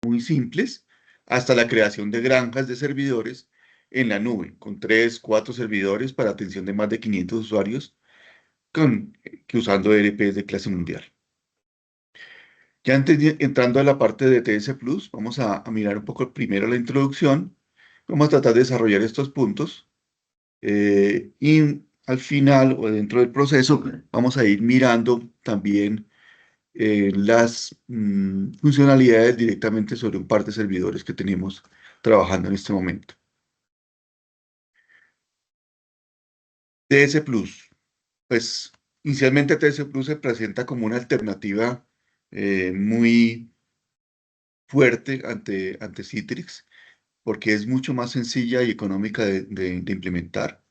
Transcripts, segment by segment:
muy simples, hasta la creación de granjas de servidores en la nube, con 3, 4 servidores para atención de más de 500 usuarios, que usando ERPs de clase mundial. Ya entrando a la parte de TS Plus, vamos a mirar un poco primero la introducción. Vamos a tratar de desarrollar estos puntos y al final o dentro del proceso vamos a ir mirando también las funcionalidades directamente sobre un par de servidores que tenemos trabajando en este momento. TS Plus, pues inicialmente TS Plus se presenta como una alternativa muy fuerte ante Citrix, porque es mucho más sencilla y económica de implementar.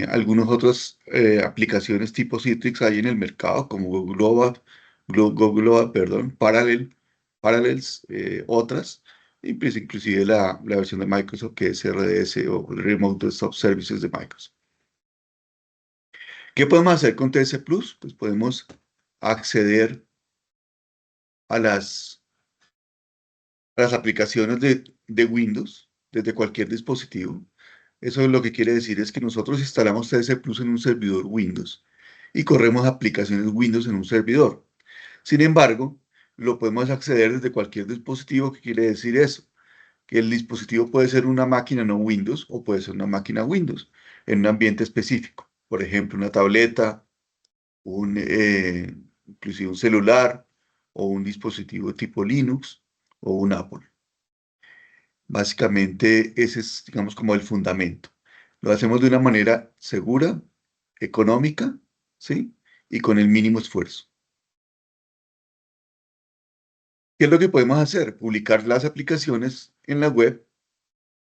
Algunas otras aplicaciones tipo Citrix hay en el mercado, como Google Global, perdón, Parallels, otras, y pues inclusive la versión de Microsoft que es RDS o Remote Desktop Services de Microsoft. ¿Qué podemos hacer con TS Plus? Pues podemos acceder a las aplicaciones de Windows desde cualquier dispositivo. Eso lo que quiere decir es que nosotros instalamos TS Plus en un servidor Windows y corremos aplicaciones Windows en un servidor. Sin embargo, lo podemos acceder desde cualquier dispositivo. ¿Qué quiere decir eso? Que el dispositivo puede ser una máquina no Windows o puede ser una máquina Windows en un ambiente específico. Por ejemplo, una tableta, inclusive un celular o un dispositivo tipo Linux o un Apple. Básicamente, ese es, digamos, como el fundamento. Lo hacemos de una manera segura, económica, ¿sí? Y con el mínimo esfuerzo. ¿Qué es lo que podemos hacer? Publicar las aplicaciones en la web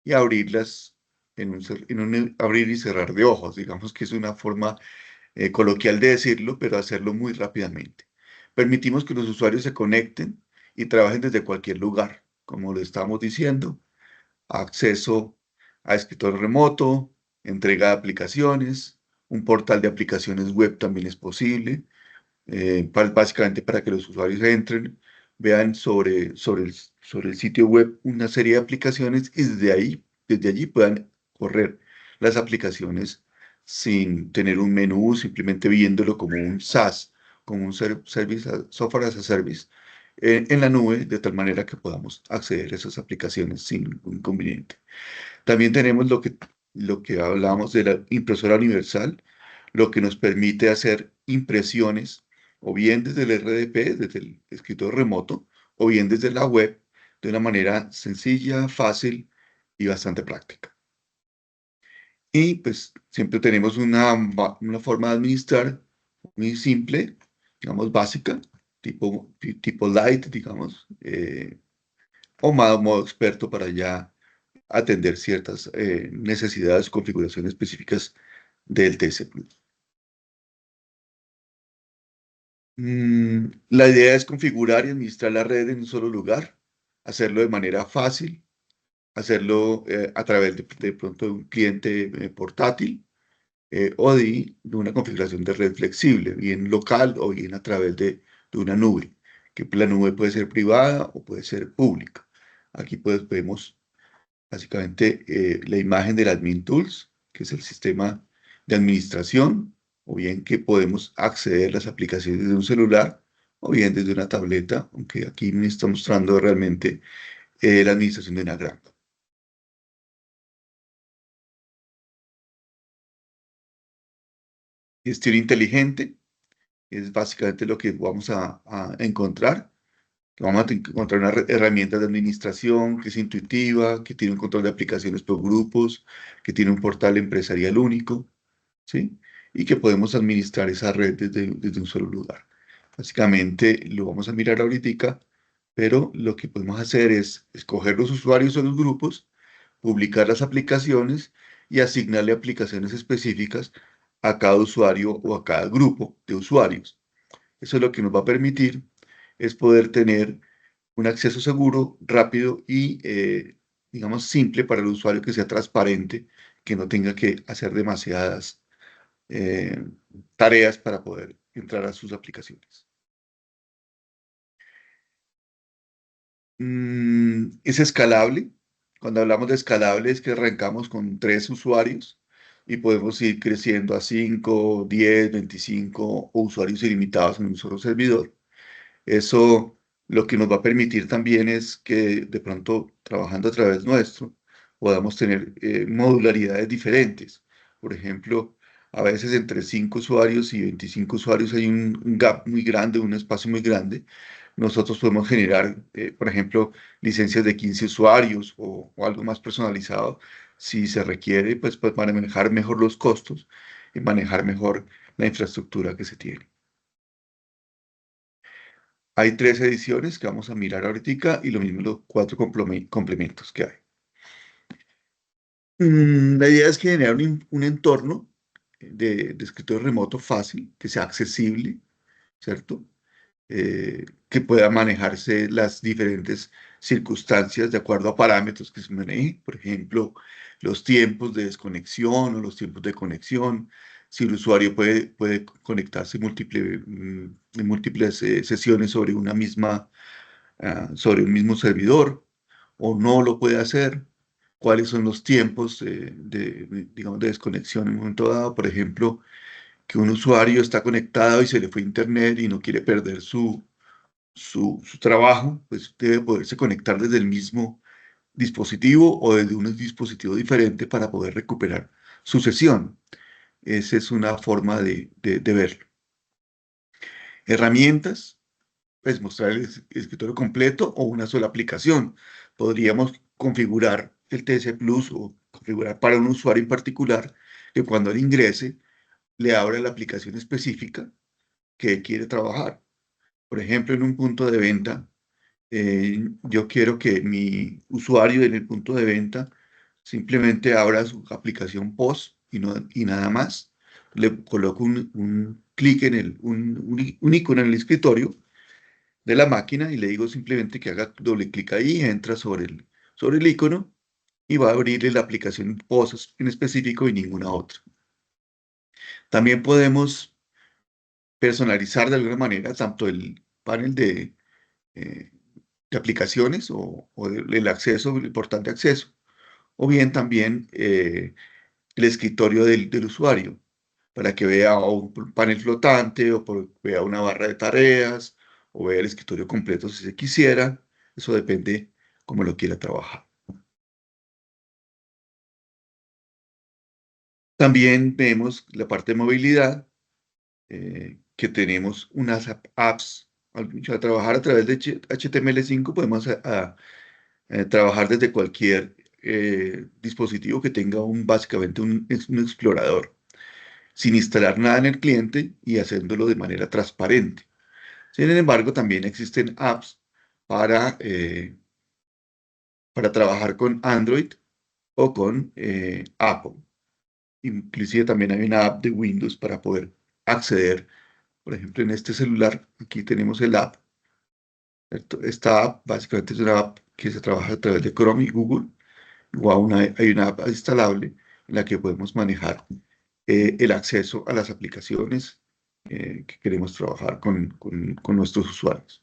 y abrirlas en un abrir y cerrar de ojos. Digamos que es una forma coloquial de decirlo, pero hacerlo muy rápidamente. Permitimos que los usuarios se conecten y trabajen desde cualquier lugar, como lo estamos diciendo, acceso a escritorio remoto, entrega de aplicaciones, un portal de aplicaciones web también es posible, básicamente para que los usuarios entren, vean sobre el sitio web una serie de aplicaciones y desde allí puedan correr las aplicaciones sin tener un menú, simplemente viéndolo como un SaaS, como un Software as a Service, en la nube, de tal manera que podamos acceder a esas aplicaciones sin ningún inconveniente. También tenemos lo que hablamos de la impresora universal, lo que nos permite hacer impresiones o bien desde el RDP, desde el escritorio remoto, o bien desde la web, de una manera sencilla, fácil y bastante práctica. Y pues siempre tenemos una forma de administrar muy simple, digamos básica, tipo light, digamos, o modo experto para ya atender ciertas necesidades, configuraciones específicas del TC Plus. La idea es configurar y administrar la red en un solo lugar, hacerlo de manera fácil, hacerlo a través de pronto de un cliente portátil o de una configuración de red flexible, bien local o bien a través de una nube, que la nube puede ser privada o puede ser pública. Aquí pues vemos básicamente la imagen del Admin Tools, que es el sistema de administración, o bien que podemos acceder a las aplicaciones desde un celular, o bien desde una tableta, aunque aquí me está mostrando realmente la administración de una granja. Gestión inteligente es básicamente lo que vamos a encontrar. Vamos a encontrar una herramienta de administración que es intuitiva, que tiene un control de aplicaciones por grupos, que tiene un portal empresarial único, ¿sí? Y que podemos administrar esa red desde un solo lugar. Básicamente lo vamos a mirar ahorita, pero lo que podemos hacer es escoger los usuarios o los grupos, publicar las aplicaciones y asignarle aplicaciones específicas a cada usuario o a cada grupo de usuarios. Eso es lo que nos va a permitir es poder tener un acceso seguro, rápido y, digamos, simple para el usuario, que sea transparente, que no tenga que hacer demasiadas eh, tareas para poder entrar a sus aplicaciones. Es escalable. Cuando hablamos de escalable es que arrancamos con 3 usuarios y podemos ir creciendo a 5, 10, 25 o usuarios ilimitados en un solo servidor. Eso lo que nos va a permitir también es que de pronto trabajando a través nuestro podamos tener modularidades diferentes. Por ejemplo, a veces entre 5 usuarios y 25 usuarios hay un gap muy grande, un espacio muy grande. Nosotros podemos generar, por ejemplo, licencias de 15 usuarios o algo más personalizado si se requiere, pues para manejar mejor los costos y manejar mejor la infraestructura que se tiene. Hay 3 ediciones que vamos a mirar ahorita y lo mismo los 4 complementos que hay. La idea es generar un entorno de escritorio remoto fácil, que sea accesible, ¿cierto? Que pueda manejarse las diferentes circunstancias de acuerdo a parámetros que se manejen, por ejemplo, los tiempos de desconexión o los tiempos de conexión, si el usuario puede conectarse en múltiples sesiones sobre un mismo servidor o no lo puede hacer, cuáles son los tiempos digamos, de desconexión en un momento dado, por ejemplo, que un usuario está conectado y se le fue internet y no quiere perder su trabajo, pues debe poderse conectar desde el mismo dispositivo o desde un dispositivo diferente para poder recuperar su sesión. Esa es una forma de verlo. Herramientas, pues mostrar el escritorio completo o una sola aplicación. Podríamos configurar el TS Plus o configurar para un usuario en particular que cuando él ingrese le abra la aplicación específica que quiere trabajar. Por ejemplo, en un punto de venta, yo quiero que mi usuario en el punto de venta simplemente abra su aplicación POS y nada más. Le coloco un clic un icono en el escritorio de la máquina y le digo simplemente que haga doble clic ahí, entra sobre el icono y va a abrirle la aplicación POS en específico y ninguna otra. También podemos personalizar de alguna manera tanto el panel eh, de aplicaciones o el acceso, el importante acceso, o bien también el escritorio del usuario, para que vea o un panel flotante vea una barra de tareas o vea el escritorio completo si se quisiera. Eso depende cómo lo quiera trabajar. También vemos la parte de movilidad, que tenemos unas apps. Al trabajar a través de HTML5 podemos trabajar desde cualquier dispositivo que tenga básicamente un explorador, sin instalar nada en el cliente y haciéndolo de manera transparente. Sin embargo, también existen apps para trabajar con Android o con Apple. Inclusive también hay una app de Windows para poder acceder. Por ejemplo, en este celular, aquí tenemos el app, ¿cierto? Esta app básicamente es una app que se trabaja a través de Chrome y Google. O hay una app instalable en la que podemos manejar el acceso a las aplicaciones que queremos trabajar con nuestros usuarios.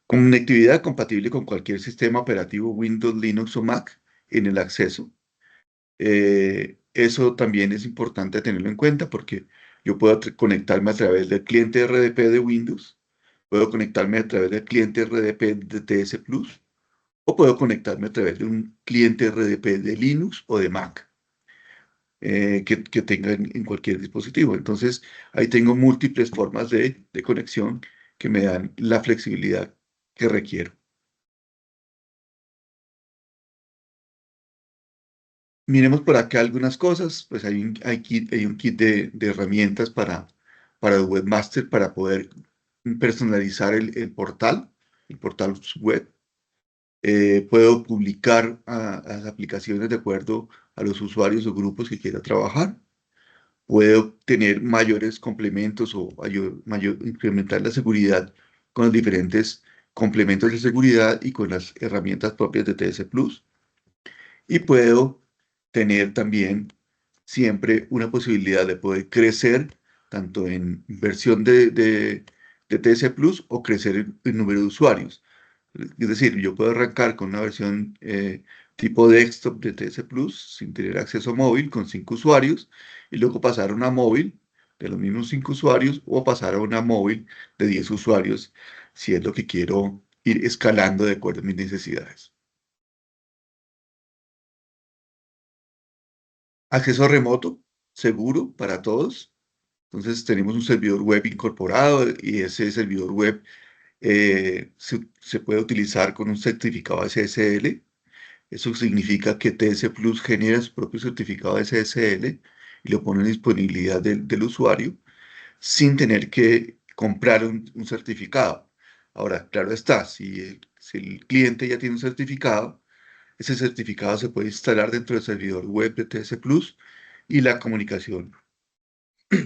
Conectividad compatible con cualquier sistema operativo Windows, Linux o Mac en el acceso. Eso también es importante tenerlo en cuenta porque yo puedo conectarme a través del cliente RDP de Windows, puedo conectarme a través del cliente RDP de TS Plus o puedo conectarme a través de un cliente RDP de Linux o de Mac que tenga en cualquier dispositivo. Entonces, ahí tengo múltiples formas de conexión que me dan la flexibilidad que requiero. Miremos por acá algunas cosas, pues hay un kit de herramientas para el webmaster para poder personalizar el portal web. Puedo publicar a las aplicaciones de acuerdo a los usuarios o grupos que quiera trabajar. Puedo tener mayores complementos o incrementar la seguridad con los diferentes complementos de seguridad y con las herramientas propias de TS Plus. Y puedo tener también siempre una posibilidad de poder crecer tanto en versión de TS Plus o crecer en número de usuarios. Es decir, yo puedo arrancar con una versión tipo desktop de TS Plus sin tener acceso móvil con 5 usuarios y luego pasar a una móvil de los mismos 5 usuarios o pasar a una móvil de 10 usuarios si es lo que quiero ir escalando de acuerdo a mis necesidades. Acceso remoto, seguro para todos. Entonces tenemos un servidor web incorporado y ese servidor web se puede utilizar con un certificado SSL. Eso significa que TS Plus genera su propio certificado SSL y lo pone en disponibilidad del usuario sin tener que comprar un certificado. Ahora, claro está, si el cliente ya tiene un certificado, ese certificado se puede instalar dentro del servidor web de TS Plus y la comunicación,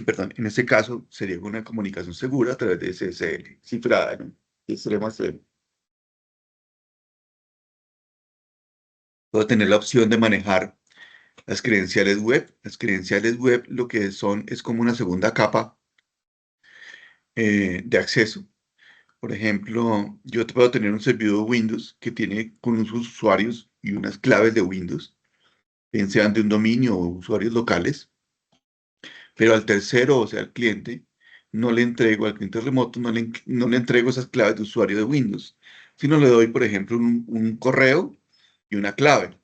perdón, en este caso sería una comunicación segura a través de SSL, cifrada, ¿no? Extremo a extremo. Puedo tener la opción de manejar las credenciales web. Las credenciales web lo que son es como una segunda capa de acceso. Por ejemplo, yo puedo tener un servidor Windows que tiene con unos usuarios y unas claves de Windows, bien sean de un dominio o usuarios locales, pero al tercero, o sea, al cliente, no le entrego, al cliente remoto, no le entrego esas claves de usuario de Windows, sino le doy, por ejemplo, un correo y una clave.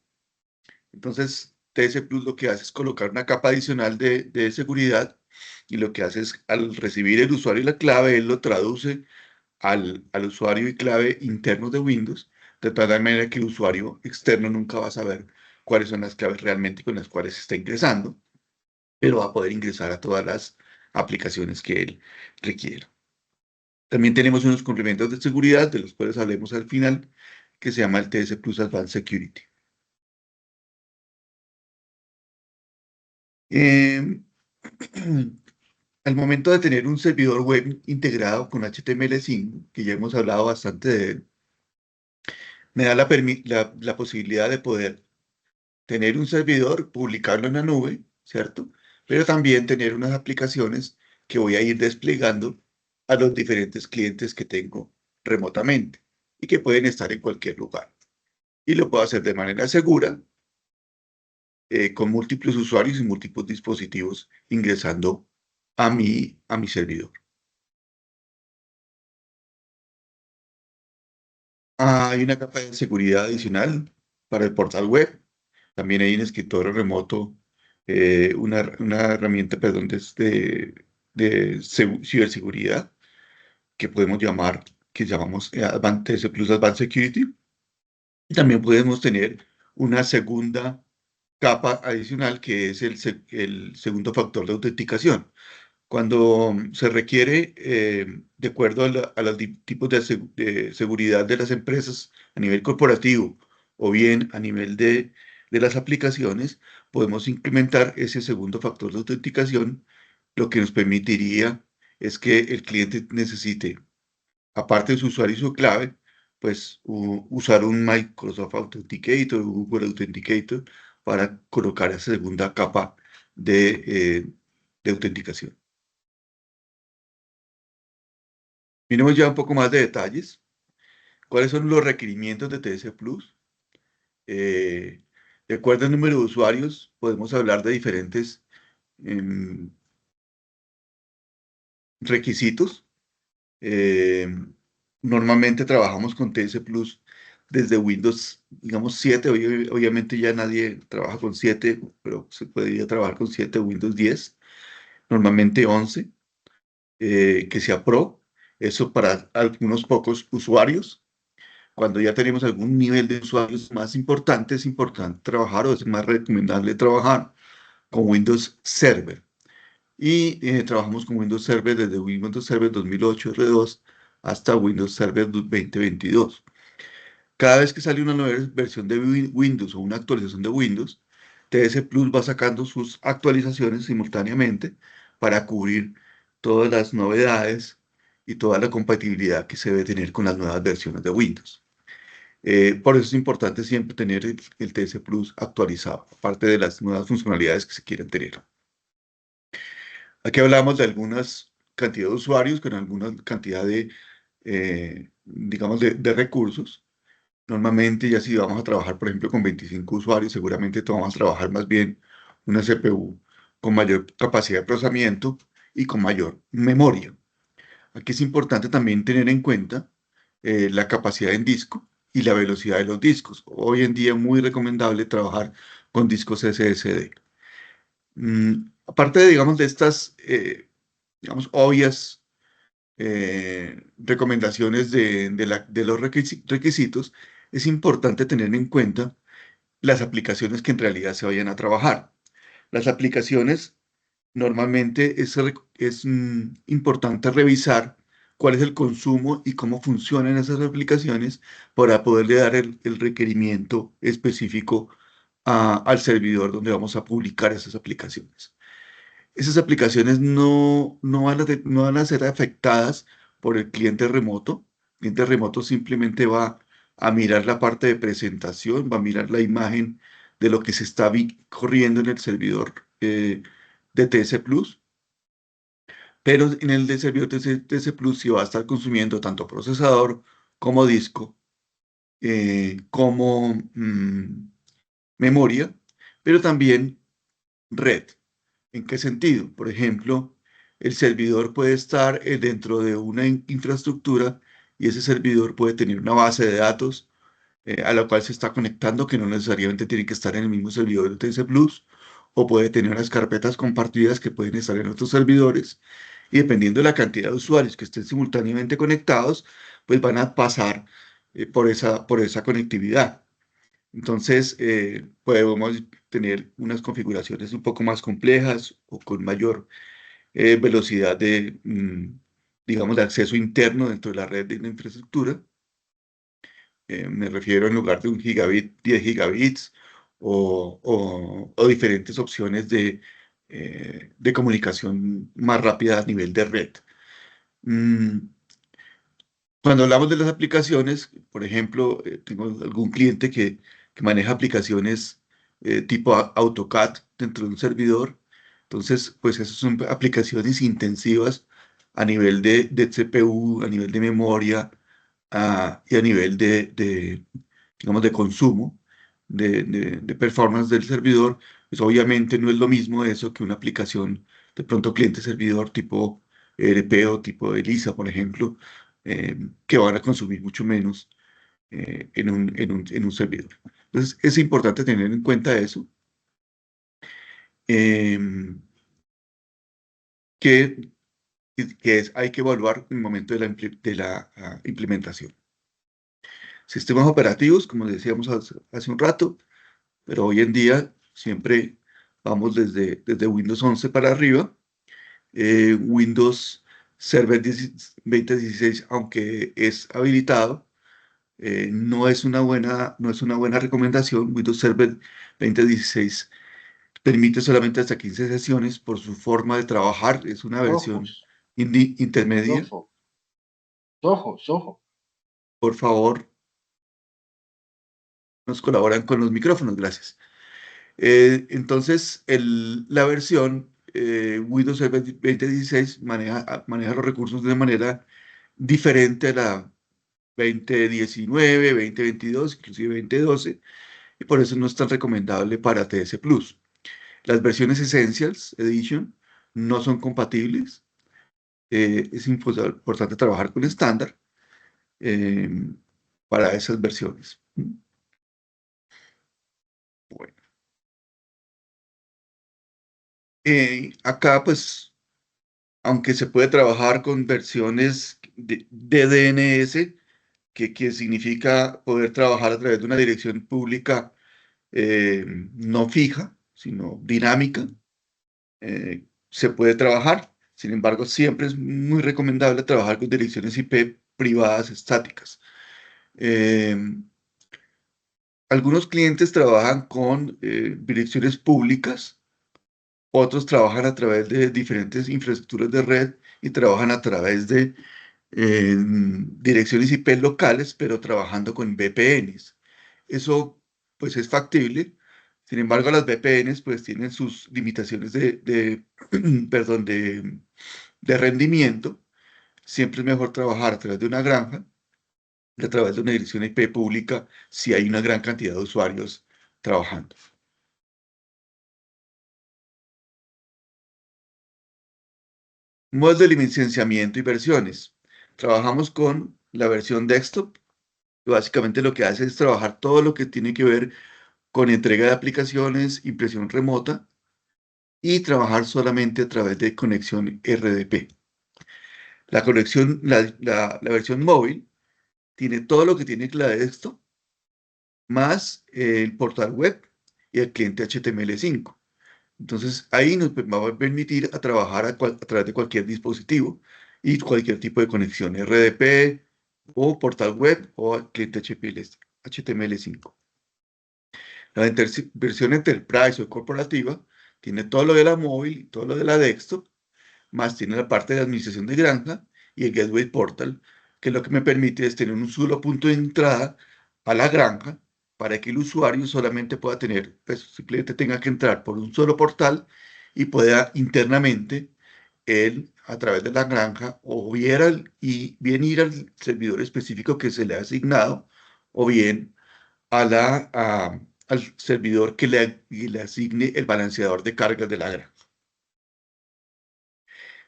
Entonces, TS Plus lo que hace es colocar una capa adicional de seguridad y lo que hace es, al recibir el usuario y la clave, él lo traduce al usuario y clave interno de Windows, de tal manera que el usuario externo nunca va a saber cuáles son las claves realmente con las cuales está ingresando, pero va a poder ingresar a todas las aplicaciones que él requiera. También tenemos unos complementos de seguridad, de los cuales hablemos al final, que se llama el TS Plus Advanced Security. Eh, Al momento de tener un servidor web integrado con HTML5, que ya hemos hablado bastante de él, me da la posibilidad de poder tener un servidor, publicarlo en la nube, ¿cierto? Pero también tener unas aplicaciones que voy a ir desplegando a los diferentes clientes que tengo remotamente y que pueden estar en cualquier lugar. Y lo puedo hacer de manera segura, con múltiples usuarios y múltiples dispositivos ingresando a mi servidor. Hay una capa de seguridad adicional para el portal web. También hay un escritorio remoto, una herramienta, perdón, de ciberseguridad que podemos llamar, que llamamos Advanced Plus Advanced Security. Y también podemos tener una segunda capa adicional que es el segundo factor de autenticación. Cuando se requiere, de acuerdo a los tipos de seguridad de las empresas a nivel corporativo o bien a nivel de las aplicaciones, podemos implementar ese segundo factor de autenticación, lo que nos permitiría es que el cliente necesite, aparte de su usuario y su clave, pues usar un Microsoft Authenticator o Google Authenticator para colocar esa segunda capa de autenticación. Miremos ya un poco más de detalles. ¿Cuáles son los requerimientos de TS Plus? Eh, de acuerdo al número de usuarios, podemos hablar de diferentes em, requisitos. Eh, Normalmente trabajamos con TS Plus desde Windows, digamos, 7. Obviamente ya nadie trabaja con 7, pero se podría trabajar con 7 o Windows 10. Normalmente 11, que sea Pro. Eso para algunos pocos usuarios. Cuando ya tenemos algún nivel de usuarios más importante, es importante trabajar o es más recomendable trabajar con Windows Server. Y trabajamos con Windows Server desde Windows Server 2008 R2 hasta Windows Server 2022. Cada vez que sale una nueva versión de Windows o una actualización de Windows, TS Plus va sacando sus actualizaciones simultáneamente para cubrir todas las novedades y toda la compatibilidad que se debe tener con las nuevas versiones de Windows. Por eso es importante siempre tener el TS Plus actualizado, aparte de las nuevas funcionalidades que se quieren tener. Aquí hablamos de algunas cantidad de usuarios con alguna cantidad digamos, de recursos. Normalmente, ya si vamos a trabajar, por ejemplo, con 25 usuarios, seguramente vamos a trabajar más bien una CPU con mayor capacidad de procesamiento y con mayor memoria. Aquí es importante también tener en cuenta la capacidad en disco y la velocidad de los discos. Hoy en día es muy recomendable trabajar con discos SSD. Aparte, digamos, de estas, digamos, obvias recomendaciones de los requisitos, es importante tener en cuenta las aplicaciones que en realidad se vayan a trabajar. Las aplicaciones, normalmente es importante revisar cuál es el consumo y cómo funcionan esas aplicaciones para poderle dar el requerimiento específico al servidor donde vamos a publicar esas aplicaciones. Esas aplicaciones no van a ser afectadas por el cliente remoto. El cliente remoto simplemente va a mirar la parte de presentación, va a mirar la imagen de lo que se está corriendo en el servidor de TS Plus, pero en el de servidor TS Plus sí va a estar consumiendo tanto procesador como disco, como memoria, pero también red. ¿En qué sentido? Por ejemplo, el servidor puede estar dentro de una infraestructura y ese servidor puede tener una base de datos a la cual se está conectando, que no necesariamente tiene que estar en el mismo servidor de TC Plus, o puede tener unas carpetas compartidas que pueden estar en otros servidores, y dependiendo de la cantidad de usuarios que estén simultáneamente conectados, pues van a pasar por esa conectividad. Entonces, podemos tener unas configuraciones un poco más complejas o con mayor velocidad digamos, de acceso interno dentro de la red de la infraestructura. Me refiero en lugar de 1 gigabit, 10 gigabits o diferentes opciones de comunicación más rápida a nivel de red. Mm, Cuando hablamos de las aplicaciones, por ejemplo, tengo algún cliente que maneja aplicaciones tipo AutoCAD dentro de un servidor. Entonces, pues esas son aplicaciones intensivas a nivel de CPU, a nivel de memoria, y a nivel digamos, de consumo, de performance del servidor. Pues obviamente no es lo mismo eso que una aplicación de pronto cliente-servidor tipo ERP o tipo ELISA, por ejemplo, eh, que van a consumir mucho menos en un servidor. Entonces, es importante tener en cuenta eso, eh, que, hay que evaluar en el momento de la implementación. Sistemas operativos, como decíamos hace un rato, pero hoy en día siempre vamos desde Windows 11 para arriba. Windows Server 2016, aunque es habilitado, no es una buena recomendación. Windows Server 2016 permite solamente hasta 15 sesiones por su forma de trabajar. Es una versión Ojos, intermedia. ojo, ojos, ojo. Por favor, nos colaboran con los micrófonos. Gracias. Entonces, la versión Windows Server 2016 maneja los recursos de una manera diferente a la 2019, 2022, inclusive 2012, y por eso no es tan recomendable para TS Plus. Las versiones Essentials Edition no son compatibles. Es importante trabajar con estándar eh, para esas versiones. Bueno, acá pues, aunque se puede trabajar con versiones de DNS, que significa poder trabajar a través de una dirección pública no fija, sino dinámica, se puede trabajar. Sin embargo, siempre es muy recomendable trabajar con direcciones IP privadas estáticas. Eh, Algunos clientes trabajan con direcciones públicas, otros trabajan a través de diferentes infraestructuras de red y trabajan a través de direcciones IP locales, pero trabajando con VPNs. Eso pues es factible. Sin embargo, las VPNs pues tienen sus limitaciones perdón, de rendimiento. Siempre es mejor trabajar a través de una granja a través de una dirección IP pública si hay una gran cantidad de usuarios trabajando. Modos de licenciamiento y versiones. Trabajamos con la versión desktop. Básicamente lo que hace es trabajar todo lo que tiene que ver con entrega de aplicaciones, impresión remota y trabajar solamente a través de conexión RDP. La versión móvil tiene todo lo que tiene la de esto, más el portal web y el cliente HTML5. Entonces ahí nos va a permitir a trabajar a través de cualquier dispositivo y cualquier tipo de conexión RDP o portal web o al cliente HTML5. Versión Enterprise o corporativa tiene todo lo de la móvil y todo lo de la desktop, más tiene la parte de administración de granja y el Gateway Portal, que lo que me permite es tener un solo punto de entrada a la granja para que el usuario solamente pueda tener, pues simplemente tenga que entrar por un solo portal y pueda internamente él, a través de la granja, o bien ir al servidor específico que se le ha asignado, o bien al servidor que le asigne el balanceador de cargas de la granja.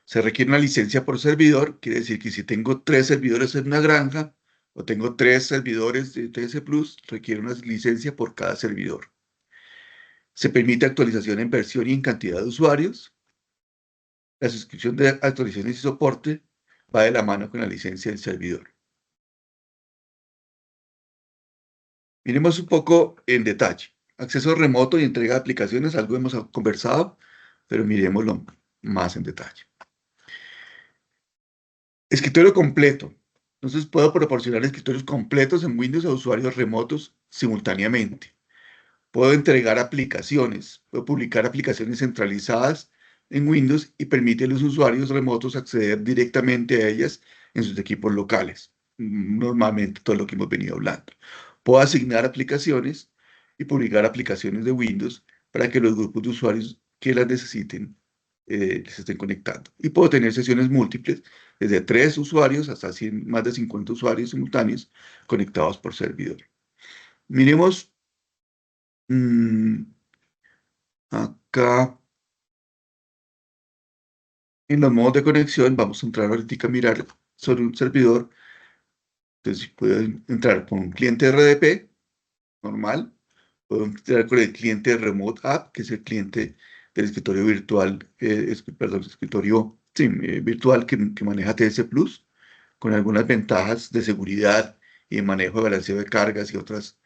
Se requiere una licencia por servidor, quiere decir que si tengo 3 servidores en una granja o tengo 3 servidores de TS Plus, requiere una licencia por cada servidor. Se permite actualización en versión y en cantidad de usuarios. La suscripción de actualizaciones y soporte va de la mano con la licencia del servidor. Miremos un poco en detalle. Acceso remoto y entrega de aplicaciones, algo hemos conversado, pero miremoslo más en detalle. Escritorio completo. Entonces puedo proporcionar escritorios completos en Windows a usuarios remotos simultáneamente. Puedo entregar aplicaciones, puedo publicar aplicaciones centralizadas en Windows y permite a los usuarios remotos acceder directamente a ellas en sus equipos locales. Normalmente todo lo que hemos venido hablando. Puedo asignar aplicaciones y publicar aplicaciones de Windows para que los grupos de usuarios que las necesiten les estén conectando. Y puedo tener sesiones múltiples, desde 3 usuarios hasta más de 50 usuarios simultáneos conectados por servidor. Miremos acá en los modos de conexión. Vamos a entrar ahorita a mirar sobre un servidor. Entonces puedo entrar con un cliente RDP normal. Puedo entrar con el cliente Remote App, que es el cliente del escritorio virtual, perdón, escritorio sí, virtual que maneja TS Plus, con algunas ventajas de seguridad y de manejo de balanceo de cargas y otras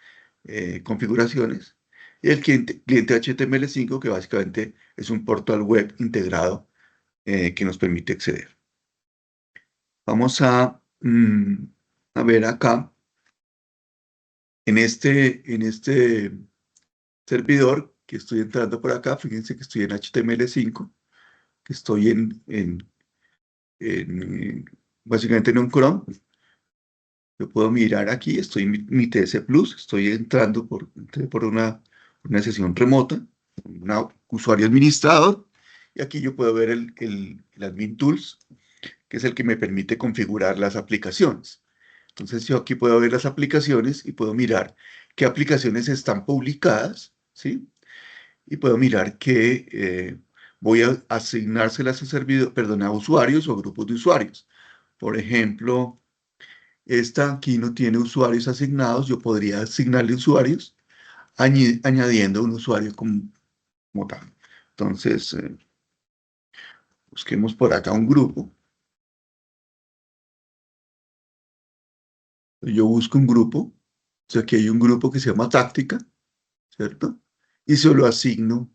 configuraciones. Y el cliente HTML5, que básicamente es un portal web integrado que nos permite acceder. Vamos a ver acá, en este servidor que estoy entrando por acá. Fíjense que estoy en HTML5, que estoy en, básicamente en un Chrome. Yo puedo mirar aquí, estoy en mi TS Plus, estoy entrando por una sesión remota, un usuario administrador, y aquí yo puedo ver el Admin Tools, que es el que me permite configurar las aplicaciones. Entonces yo aquí puedo ver las aplicaciones y puedo mirar qué aplicaciones están publicadas, ¿sí? Y puedo mirar que voy a asignárselas a perdón, a usuarios o grupos de usuarios. Por ejemplo, esta aquí no tiene usuarios asignados. Yo podría asignarle usuarios añadiendo un usuario como tal. Entonces, busquemos por acá un grupo. Yo busco un grupo. O sea, aquí hay un grupo que se llama Táctica, ¿cierto? Y se lo asigno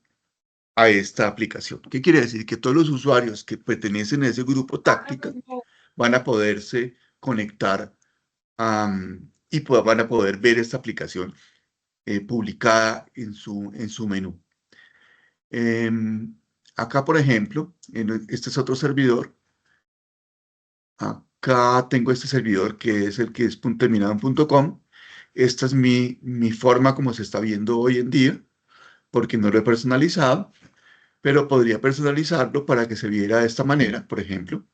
a esta aplicación. ¿Qué quiere decir? Que todos los usuarios que pertenecen a ese grupo Táctica van a poderse conectar y van a poder ver esta aplicación publicada en su menú. Acá, por ejemplo, este es otro servidor. Acá tengo este servidor que es el que es terminado en .com. Esta es mi forma como se está viendo hoy en día, porque no lo he personalizado, pero podría personalizarlo para que se viera de esta manera, por ejemplo.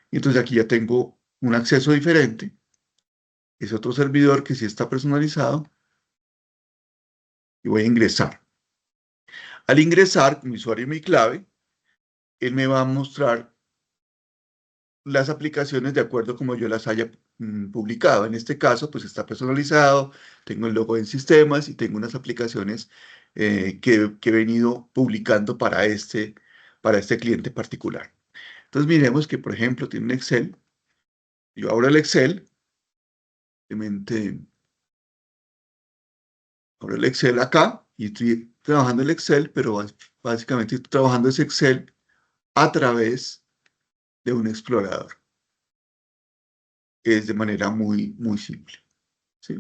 Y entonces aquí ya tengo un acceso diferente es otro servidor que sí está personalizado y voy a ingresar. Al ingresar con mi usuario y mi clave, él me va a mostrar las aplicaciones de acuerdo como yo las haya publicado. En este caso, pues está personalizado, tengo el logo en sistemas y tengo unas aplicaciones que he venido publicando para este cliente particular. Entonces miremos que, por ejemplo, tiene un Excel. Yo abro el Excel, simplemente abro el Excel acá y estoy trabajando el Excel, pero básicamente estoy trabajando ese Excel a través de un explorador. Es de manera muy simple, ¿sí?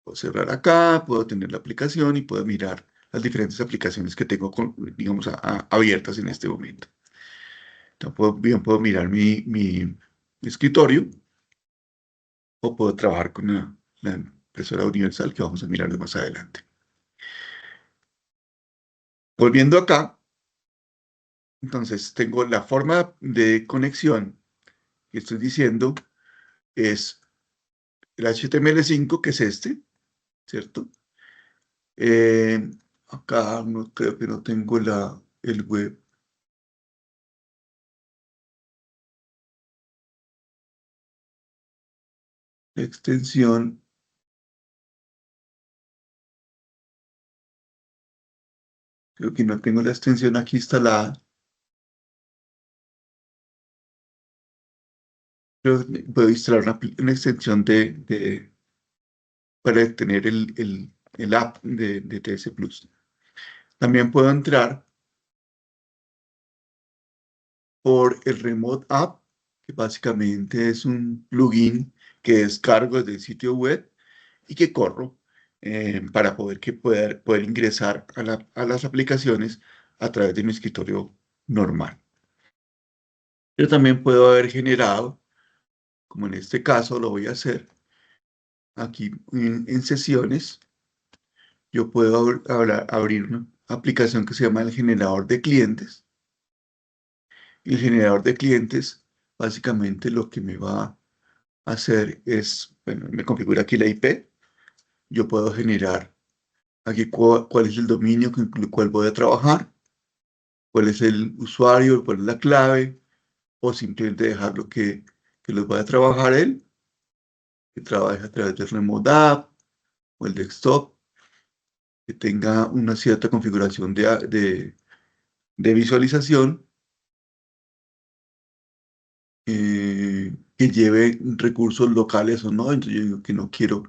Puedo cerrar acá, puedo tener la aplicación y puedo mirar las diferentes aplicaciones que tengo, digamos, abiertas en este momento. Entonces, bien puedo mirar mi escritorio o puedo trabajar con la impresora universal que vamos a mirar más adelante. Volviendo acá, entonces tengo la forma de conexión que estoy diciendo es el HTML5, que es este, ¿cierto? Eh, Acá no creo que no tengo el web. La extensión, creo que no tengo la extensión aquí instalada. Pero puedo instalar una extensión para tener el app de TS Plus. También puedo entrar por el Remote App, que básicamente es un plugin que descargo desde el sitio web y que corro para poder ingresar a las aplicaciones a través de mi escritorio normal. Yo también puedo haber generado, como en este caso lo voy a hacer, aquí en sesiones, yo puedo abrir una aplicación que se llama el generador de clientes. Y el generador de clientes, básicamente lo que me va a hacer es, bueno, me configura aquí la IP. Yo puedo generar aquí cuál es el dominio con el cual voy a trabajar, cuál es el usuario, cuál es la clave, o simplemente dejarlo que los vaya a trabajar él, que trabaje a través del Remote App o el desktop, que tenga una cierta configuración de visualización, que lleve recursos locales o no. Entonces yo digo que no quiero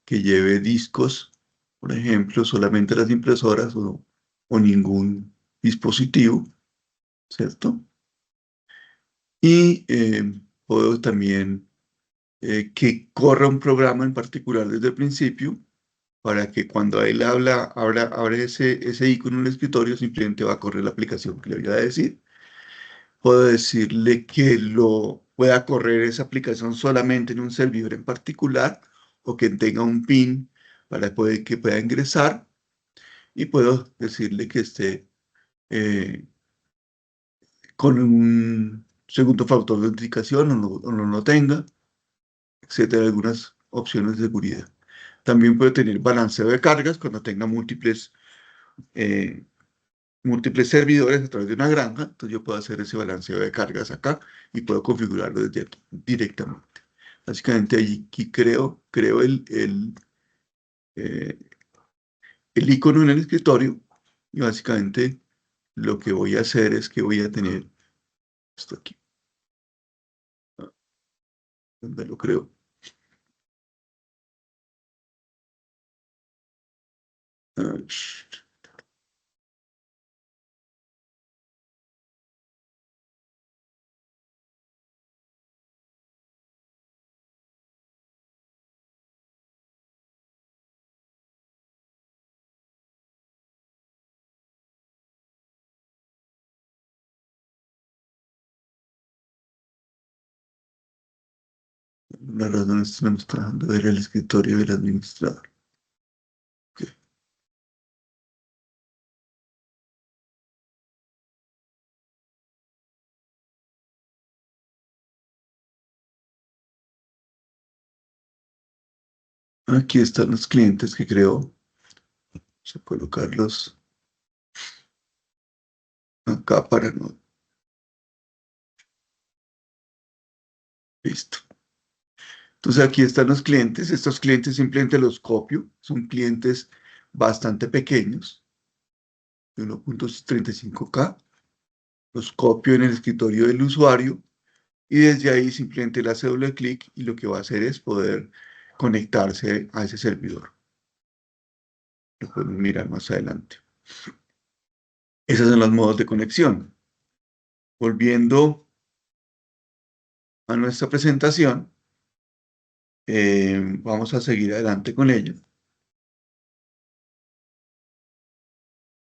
que lleve discos, por ejemplo, solamente las impresoras o ningún dispositivo, ¿cierto? Y puedo también que corra un programa en particular desde el principio para que cuando él abre ese icono en el escritorio, simplemente va a correr la aplicación que le voy a decir. Puedo decirle que lo pueda correr esa aplicación solamente en un servidor en particular o que tenga un PIN para que pueda ingresar y puedo decirle que esté con un segundo factor de autenticación o no lo tenga, etcétera, algunas opciones de seguridad. También puede tener balanceo de cargas cuando tenga eh, múltiples servidores a través de una granja. Entonces yo puedo hacer ese balanceo de cargas acá y puedo configurarlo desde aquí directamente. Básicamente aquí creo eh, el icono en el escritorio y básicamente lo que voy a hacer es que voy a tener esto aquí, donde lo creo. Ah, la razón es que estamos trabajando ver el escritorio del administrador. Ok. Aquí están los clientes que creo. Vamos a colocarlos acá para no. Listo. Entonces aquí están los clientes. Estos clientes simplemente los copio. Son clientes bastante pequeños, de 1.35K. Los copio en el escritorio del usuario y desde ahí simplemente le hace doble clic y lo que va a hacer es poder conectarse a ese servidor. Lo podemos mirar más adelante. Esos son los modos de conexión. Volviendo a nuestra presentación, vamos a seguir adelante con ella.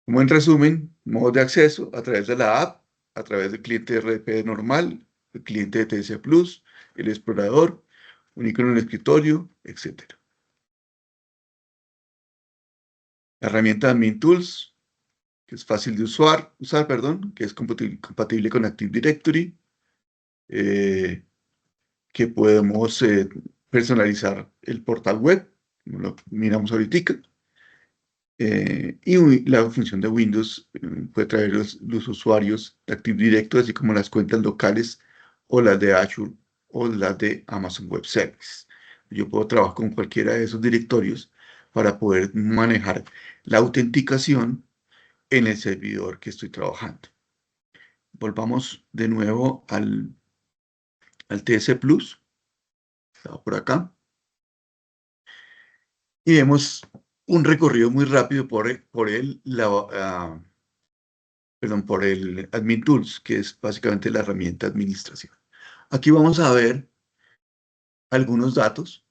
Como en resumen, modos de acceso a través de la app, a través del cliente RDP normal, el cliente de TS Plus, el explorador, un icono en el escritorio, etc. La herramienta Admin Tools, que es fácil de usar, perdón, que es compatible con Active Directory, que podemos personalizar el portal web, como lo miramos ahorita, y la función de Windows puede traer los usuarios de Active Directory, así como las cuentas locales o las de Azure o las de Amazon Web Services. Yo puedo trabajar con cualquiera de esos directorios para poder manejar la autenticación en el servidor que estoy trabajando. Volvamos de nuevo al TS Plus, está por acá, y vemos un recorrido muy rápido por el Admin Tools, que es básicamente la herramienta de administración. Aquí vamos a ver algunos datos.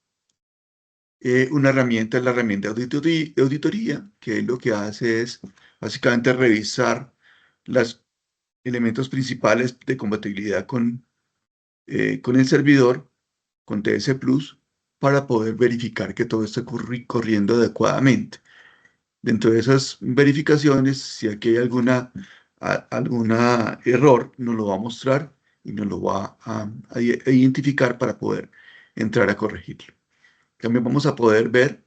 Una herramienta es la herramienta de auditoría, que lo que hace es básicamente revisar los elementos principales de compatibilidad con el servidor, con TS Plus, para poder verificar que todo esté corriendo adecuadamente. Dentro de esas verificaciones, si aquí hay alguna error, nos lo va a mostrar y nos lo va a identificar para poder entrar a corregirlo. También vamos a poder ver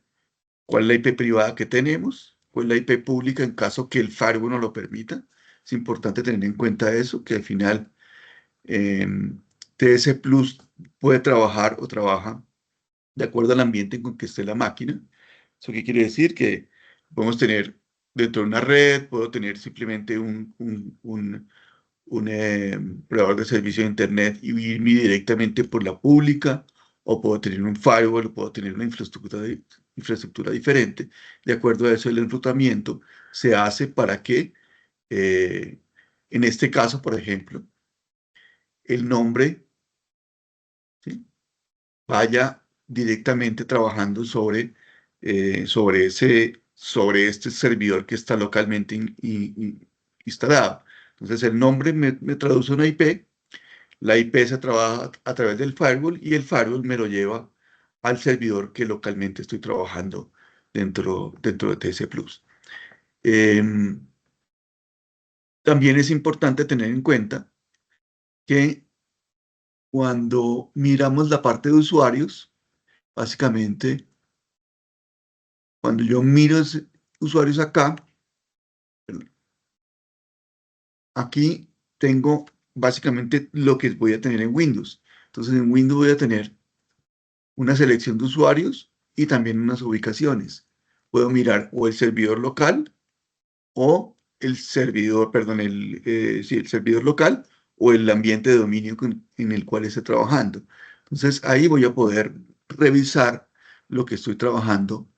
cuál es la IP privada que tenemos, cuál es la IP pública en caso que el firewall nos lo permita. Es importante tener en cuenta eso, que al final TS Plus puede trabajar o trabaja de acuerdo al ambiente con que esté la máquina. ¿Eso qué quiere decir? Que podemos tener dentro de una red, puedo tener simplemente un proveedor de servicio de Internet y irme directamente por la pública, o puedo tener un firewall, o puedo tener una infraestructura diferente. De acuerdo a eso, el enrutamiento se hace para que, eh, en este caso, por ejemplo, el nombre, ¿sí?, vaya directamente trabajando sobre este servidor que está localmente instalado. Entonces el nombre me traduce una IP, la IP se trabaja a través del firewall y el firewall me lo lleva al servidor que localmente estoy trabajando dentro de TS Plus. También es importante tener en cuenta que cuando miramos la parte de usuarios, básicamente, cuando yo miro usuarios acá, aquí tengo básicamente lo que voy a tener en Windows. Entonces en Windows voy a tener una selección de usuarios y también unas ubicaciones. Puedo mirar o el servidor local o el servidor, perdón, sí, el servidor local o el ambiente de dominio en el cual esté trabajando. Entonces ahí voy a poder revisar lo que estoy trabajando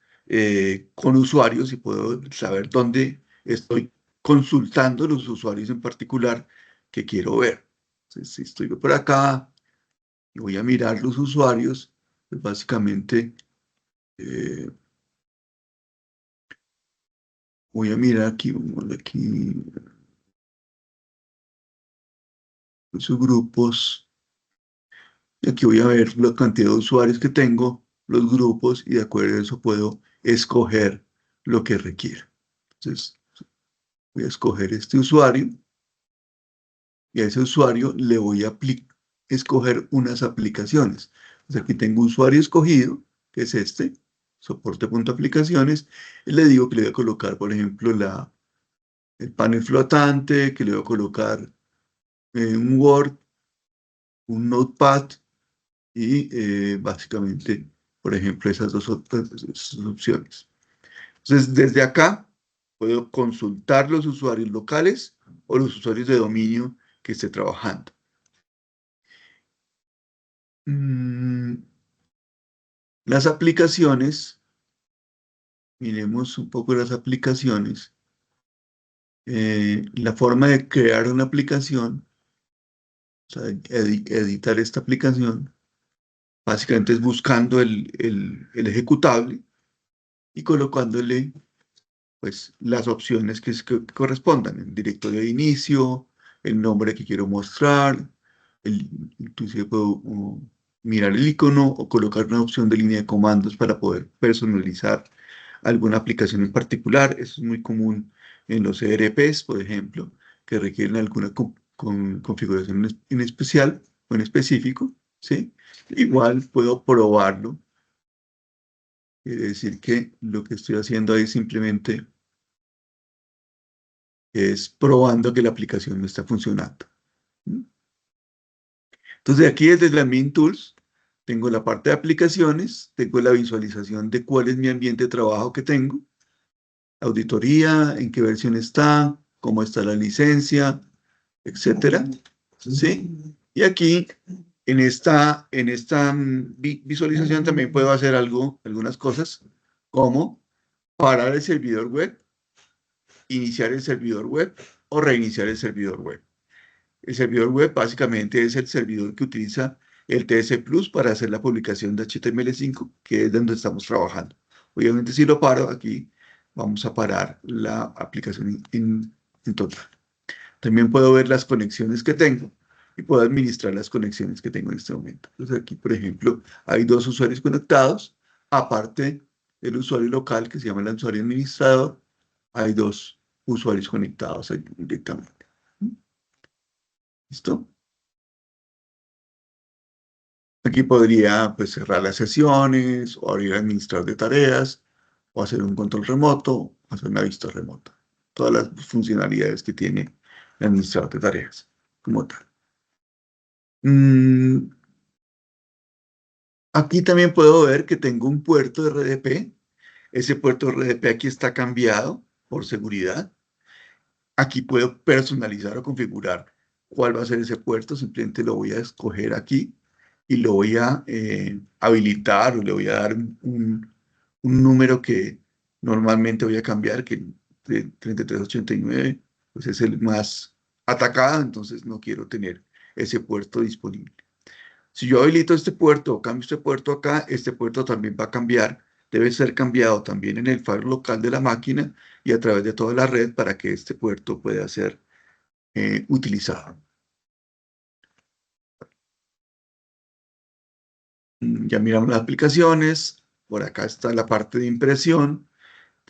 con usuarios y puedo saber dónde estoy consultando los usuarios en particular que quiero ver. Entonces, si estoy por acá y voy a mirar los usuarios, pues básicamente eh, voy a mirar aquí, sus grupos. Y aquí voy a ver la cantidad de usuarios que tengo, los grupos, y de acuerdo a eso puedo escoger lo que requiera. Entonces, voy a escoger este usuario y a ese usuario le voy a escoger unas aplicaciones. Entonces, aquí tengo un usuario escogido, que es este. soporte.aplicaciones, y le digo que le voy a colocar, por ejemplo, el panel flotante, que le voy a colocar un Word, un Notepad, y básicamente, por ejemplo, esas opciones. Entonces, desde acá puedo consultar los usuarios locales o los usuarios de dominio que esté trabajando. Las aplicaciones, miremos un poco las aplicaciones. La forma de crear una aplicación, o sea, editar esta aplicación, básicamente es buscando el ejecutable y colocándole pues las opciones que correspondan, el directorio de inicio, el nombre que quiero mostrar, inclusive puedo mirar el icono o colocar una opción de línea de comandos para poder personalizar alguna aplicación en particular. Eso es muy común en los ERPs, por ejemplo, que requieren alguna configuración en especial o en específico, ¿sí? Igual puedo probarlo. Quiere decir que lo que estoy haciendo ahí simplemente es probando que la aplicación no está funcionando. Entonces, aquí desde la Admin Tools, tengo la parte de aplicaciones, tengo la visualización de cuál es mi ambiente de trabajo que tengo, auditoría, en qué versión está, cómo está la licencia, etcétera. ¿Sí? Y aquí, en esta visualización también puedo hacer algunas cosas, como parar el servidor web, iniciar el servidor web o reiniciar el servidor web. El servidor web básicamente es el servidor que utiliza el TS Plus para hacer la publicación de HTML5, que es donde estamos trabajando. Obviamente, si lo paro aquí, vamos a parar la aplicación en total. También puedo ver las conexiones que tengo y puedo administrar las conexiones que tengo en este momento. Entonces aquí, por ejemplo, hay 2 usuarios conectados. Aparte del usuario local, que se llama el usuario administrador, hay 2 usuarios conectados ahí directamente. ¿Listo? Aquí podría pues, cerrar las sesiones, o abrir administrador de tareas, o hacer un control remoto, o hacer una vista remota. Todas las funcionalidades que tiene el administrador de tareas, como tal. Aquí también puedo ver que tengo un puerto de RDP. Ese puerto de RDP aquí está cambiado por seguridad. Aquí puedo personalizar o configurar cuál va a ser ese puerto. Simplemente lo voy a escoger aquí y lo voy a habilitar o le voy a dar un número que normalmente voy a cambiar, que de 3389 pues es el más atacado, entonces no quiero tener ese puerto disponible. Si yo habilito este puerto o cambio este puerto acá, este puerto también va a cambiar. Debe ser cambiado también en el firewall local de la máquina y a través de toda la red para que este puerto pueda ser utilizado. Ya miramos las aplicaciones. Por acá está la parte de impresión.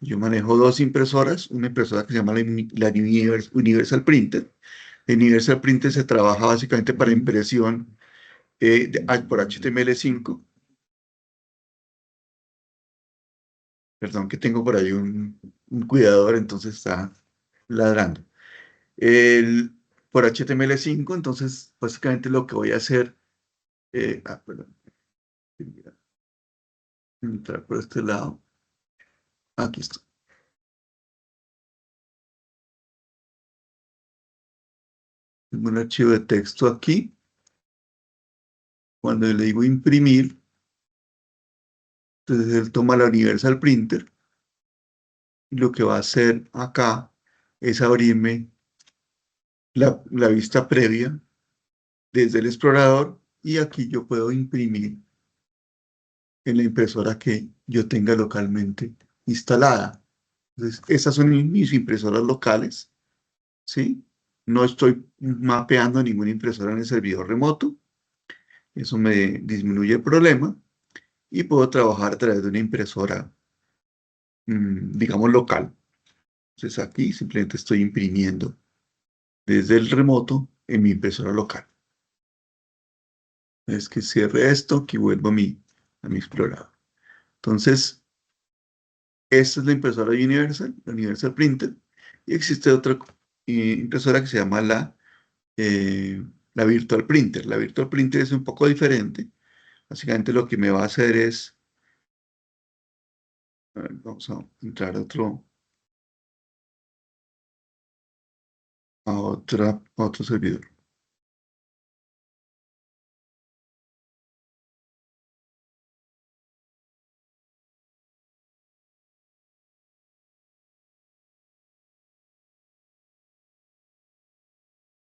Yo manejo 2 impresoras. Una impresora que se llama la Universal Printer. El Universal Printer se trabaja básicamente para impresión por HTML5. Perdón que tengo por ahí un cuidador, entonces está ladrando. El, por HTML5, entonces básicamente lo que voy a hacer, perdón, entrar por este lado. Aquí está. Tengo un archivo de texto aquí. Cuando le digo imprimir, entonces él toma la Universal Printer y lo que va a hacer acá es abrirme la vista previa desde el explorador y aquí yo puedo imprimir en la impresora que yo tenga localmente instalada. Entonces, esas son mis impresoras locales, ¿sí? No estoy mapeando ninguna impresora en el servidor remoto. Eso me disminuye el problema y puedo trabajar a través de una impresora, digamos, local. Entonces, aquí simplemente estoy imprimiendo desde el remoto en mi impresora local. Es que cierre esto, que vuelvo a mi explorador. Entonces, Esta es la impresora Universal, la Universal Printer, y existe otra impresora que se llama la Virtual Printer. La Virtual Printer es un poco diferente. Básicamente lo que me va a hacer es, a ver, vamos a entrar a otro servidor.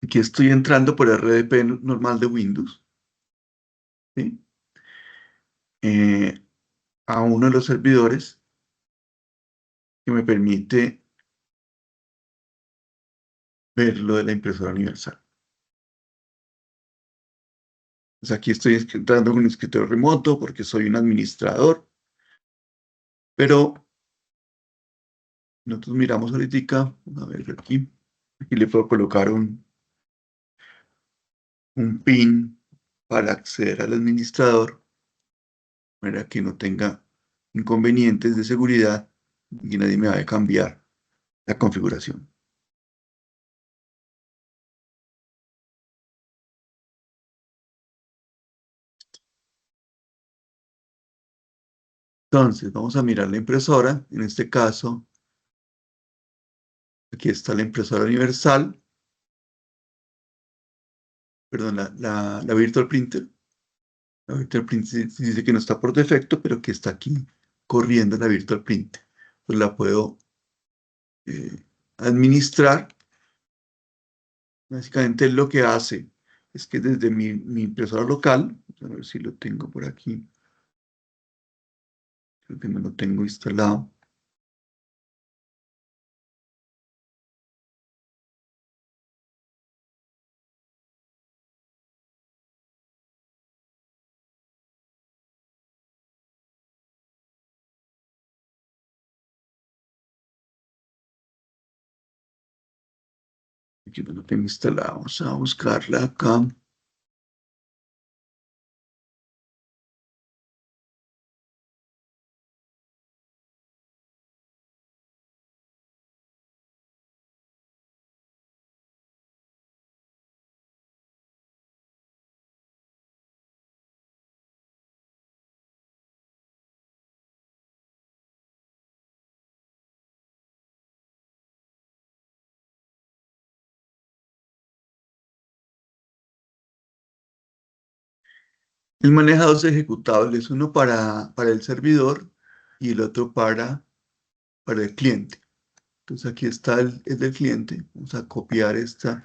Aquí estoy entrando por RDP normal de Windows, ¿sí? Eh, a uno de los servidores que me permite ver lo de la impresora universal. Pues aquí estoy entrando en un escritorio remoto porque soy un administrador, pero nosotros miramos ahorita, a ver aquí le puedo colocar un PIN para acceder al administrador, para que no tenga inconvenientes de seguridad y nadie me vaya a cambiar la configuración. Entonces, vamos a mirar la impresora. En este caso, aquí está la impresora universal, perdón, la Virtual Printer. La Virtual Printer dice que no está por defecto, pero que está aquí corriendo la Virtual Printer. Pues la puedo eh, administrar. Básicamente lo que hace es que desde mi impresora local, a ver si lo tengo por aquí, creo que no lo tengo instalado. Aquí no lo tengo instalado. Vamos a buscarla acá. Él maneja dos ejecutables, uno para el servidor y el otro para el cliente. Entonces aquí está el del cliente. Vamos a copiar esta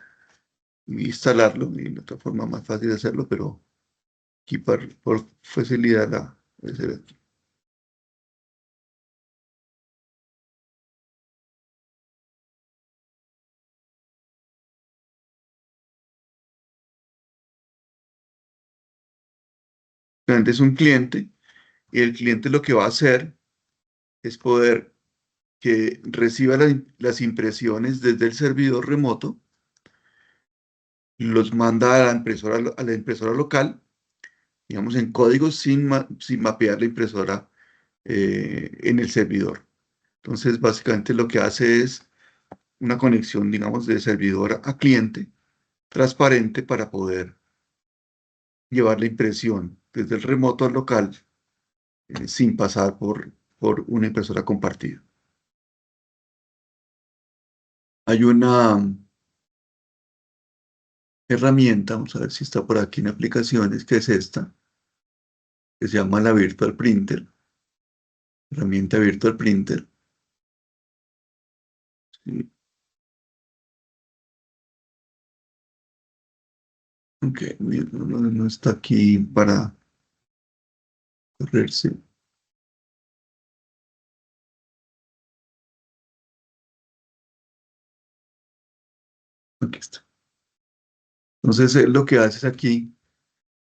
y instalarlo. Y de otra forma más fácil de hacerlo, pero aquí por facilidad la voy a hacer aquí. Entonces es un cliente y el cliente lo que va a hacer es poder que reciba las impresiones desde el servidor remoto, los manda a la impresora local, digamos en código sin mapear la impresora en el servidor. Entonces, básicamente lo que hace es una conexión, digamos, de servidor a cliente transparente para poder llevar la impresión desde el remoto al local sin pasar por una impresora compartida. Hay una herramienta, vamos a ver si está por aquí en aplicaciones, que es esta, que se llama la Virtual Printer, herramienta Virtual Printer. Sí, ok, no está aquí para correrse. Aquí está. Entonces, lo que haces aquí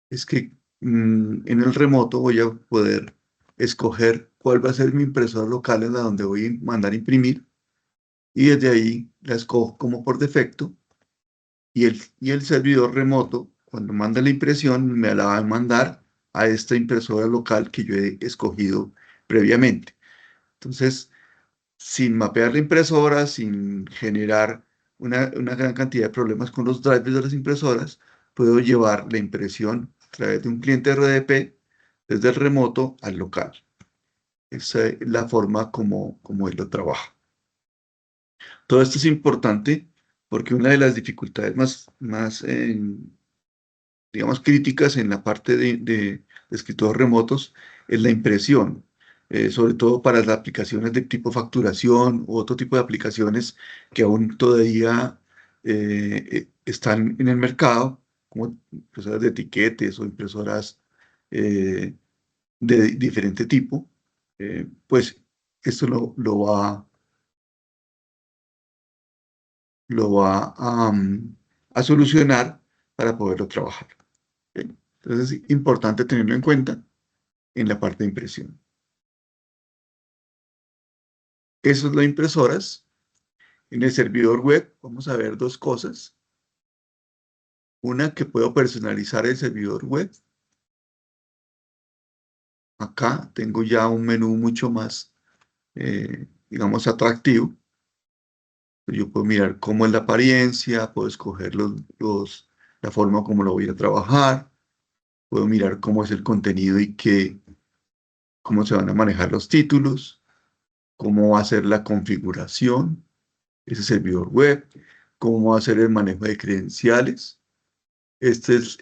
es que en el remoto voy a poder escoger cuál va a ser mi impresora local en la donde voy a mandar imprimir y desde ahí la escojo como por defecto y el servidor remoto, cuando manda la impresión, me la va a mandar a esta impresora local que yo he escogido previamente. Entonces, sin mapear la impresora, sin generar una gran cantidad de problemas con los drivers de las impresoras, puedo llevar la impresión a través de un cliente RDP desde el remoto al local. Esa es la forma como él lo trabaja. Todo esto es importante porque una de las dificultades más digamos, críticas en la parte de escritorios remotos es la impresión, sobre todo para las aplicaciones de tipo facturación u otro tipo de aplicaciones que aún todavía están en el mercado, como impresoras de etiquetes o impresoras eh, de diferente tipo. Pues esto lo va a solucionar para poderlo trabajar. ¿Ok? Entonces es importante tenerlo en cuenta en la parte de impresión. Eso es las impresoras. En el servidor web vamos a ver dos cosas. Una, que puedo personalizar el servidor web. Acá tengo ya un menú mucho más, digamos, atractivo. Yo puedo mirar cómo es la apariencia, puedo escoger la forma como lo voy a trabajar, puedo mirar cómo es el contenido y cómo se van a manejar los títulos, cómo va a ser la configuración, ese servidor web, cómo va a ser el manejo de credenciales. Este es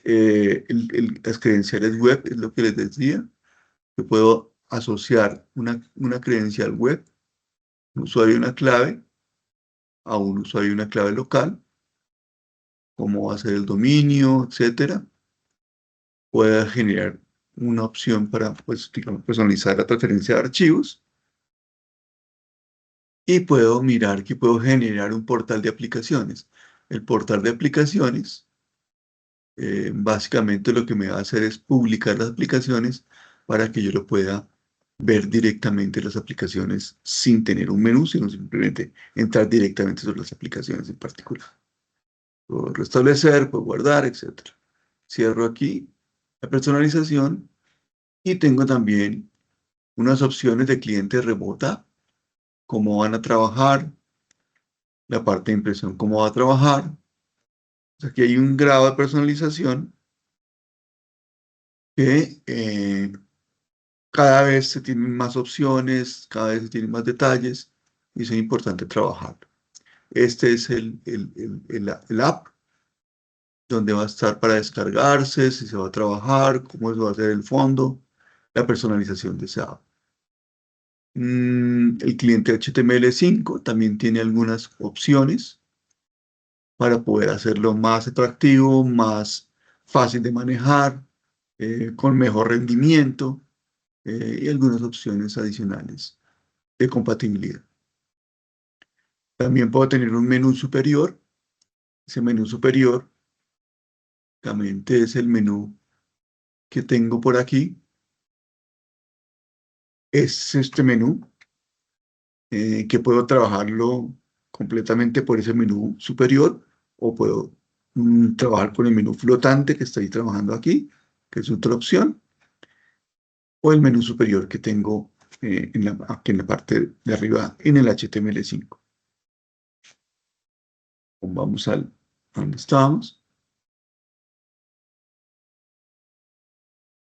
las credenciales web, es lo que les decía. Yo puedo asociar una credencial web, un usuario y una clave, a un usuario y una clave local, cómo va a ser el dominio, etcétera. Puedo generar una opción para, pues, digamos, personalizar la transferencia de archivos. Y puedo mirar que puedo generar un portal de aplicaciones. El portal de aplicaciones, básicamente lo que me va a hacer es publicar las aplicaciones para que yo lo pueda ver directamente las aplicaciones sin tener un menú, sino simplemente entrar directamente sobre las aplicaciones en particular. Puedo restablecer, puedo guardar, etc. Cierro aquí la personalización y tengo también unas opciones de cliente remota, cómo van a trabajar, la parte de impresión, cómo va a trabajar. Aquí hay un grado de personalización que cada vez se tienen más opciones, cada vez se tienen más detalles y eso es importante trabajar. Este es el app donde va a estar para descargarse, si se va a trabajar, cómo se va a hacer el fondo, la personalización de esa app. El cliente HTML5 también tiene algunas opciones para poder hacerlo más atractivo, más fácil de manejar, con mejor rendimiento y algunas opciones adicionales de compatibilidad. También puedo tener un menú superior. Ese menú superior, básicamente es el menú que tengo por aquí. Es este menú que puedo trabajarlo completamente por ese menú superior o puedo trabajar con el menú flotante que estoy trabajando aquí, que es otra opción, o el menú superior que tengo aquí en la parte de arriba en el HTML5. Vamos a donde estábamos.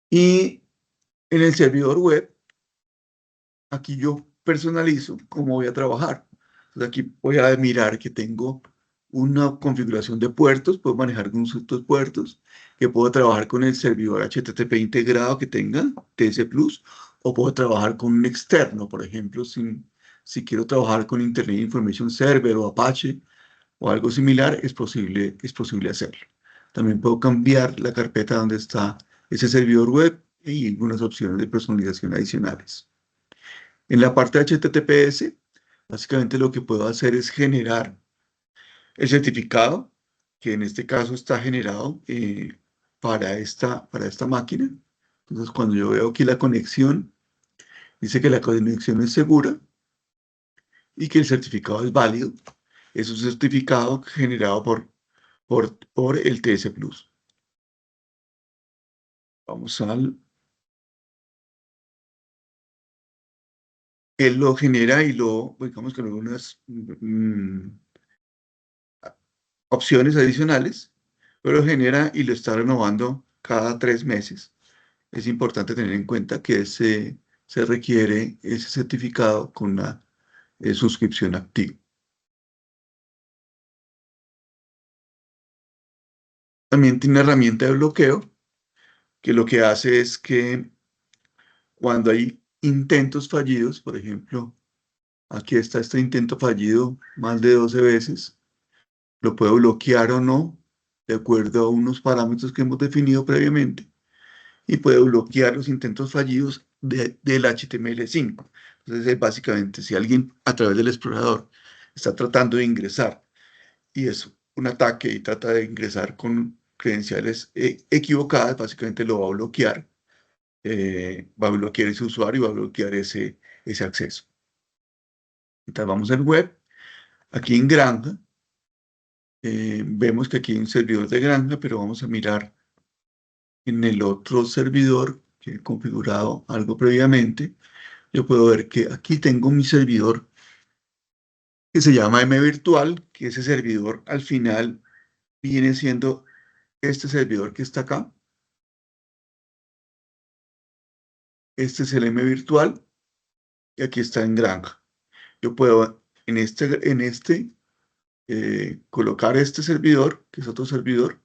Y en el servidor web, aquí yo personalizo cómo voy a trabajar. Entonces aquí voy a mirar que tengo una configuración de puertos, puedo manejar algunos otros puertos, que puedo trabajar con el servidor HTTP integrado que tenga, TS Plus, o puedo trabajar con un externo, por ejemplo, si quiero trabajar con Internet Information Server o Apache o algo similar, es posible hacerlo. También puedo cambiar la carpeta donde está ese servidor web y algunas opciones de personalización adicionales. En la parte de HTTPS, básicamente lo que puedo hacer es generar el certificado, que en este caso está generado para esta máquina. Entonces, cuando yo veo aquí la conexión, dice que la conexión es segura y que el certificado es válido. Es un certificado generado por el TS Plus. Vamos él lo genera y digamos que algunas opciones adicionales, pero lo genera y lo está renovando cada 3 meses. Es importante tener en cuenta que se requiere ese certificado con una suscripción activa. También tiene una herramienta de bloqueo que lo que hace es que cuando hay intentos fallidos, por ejemplo, aquí está este intento fallido más de 12 veces, lo puedo bloquear o no, de acuerdo a unos parámetros que hemos definido previamente, y puedo bloquear los intentos fallidos del HTML5. Entonces, básicamente, si alguien a través del explorador está tratando de ingresar y es un ataque y trata de ingresar con credenciales equivocadas, básicamente lo va a bloquear ese usuario y va a bloquear ese acceso. Entonces vamos al web, aquí en Granja, vemos que aquí hay un servidor de Granja, pero vamos a mirar en el otro servidor que he configurado algo previamente. Yo puedo ver que aquí tengo mi servidor que se llama mVirtual, que ese servidor al final viene siendo este servidor que está acá. Este es el mVirtual y aquí está en Granja. Yo puedo colocar este servidor, que es otro servidor,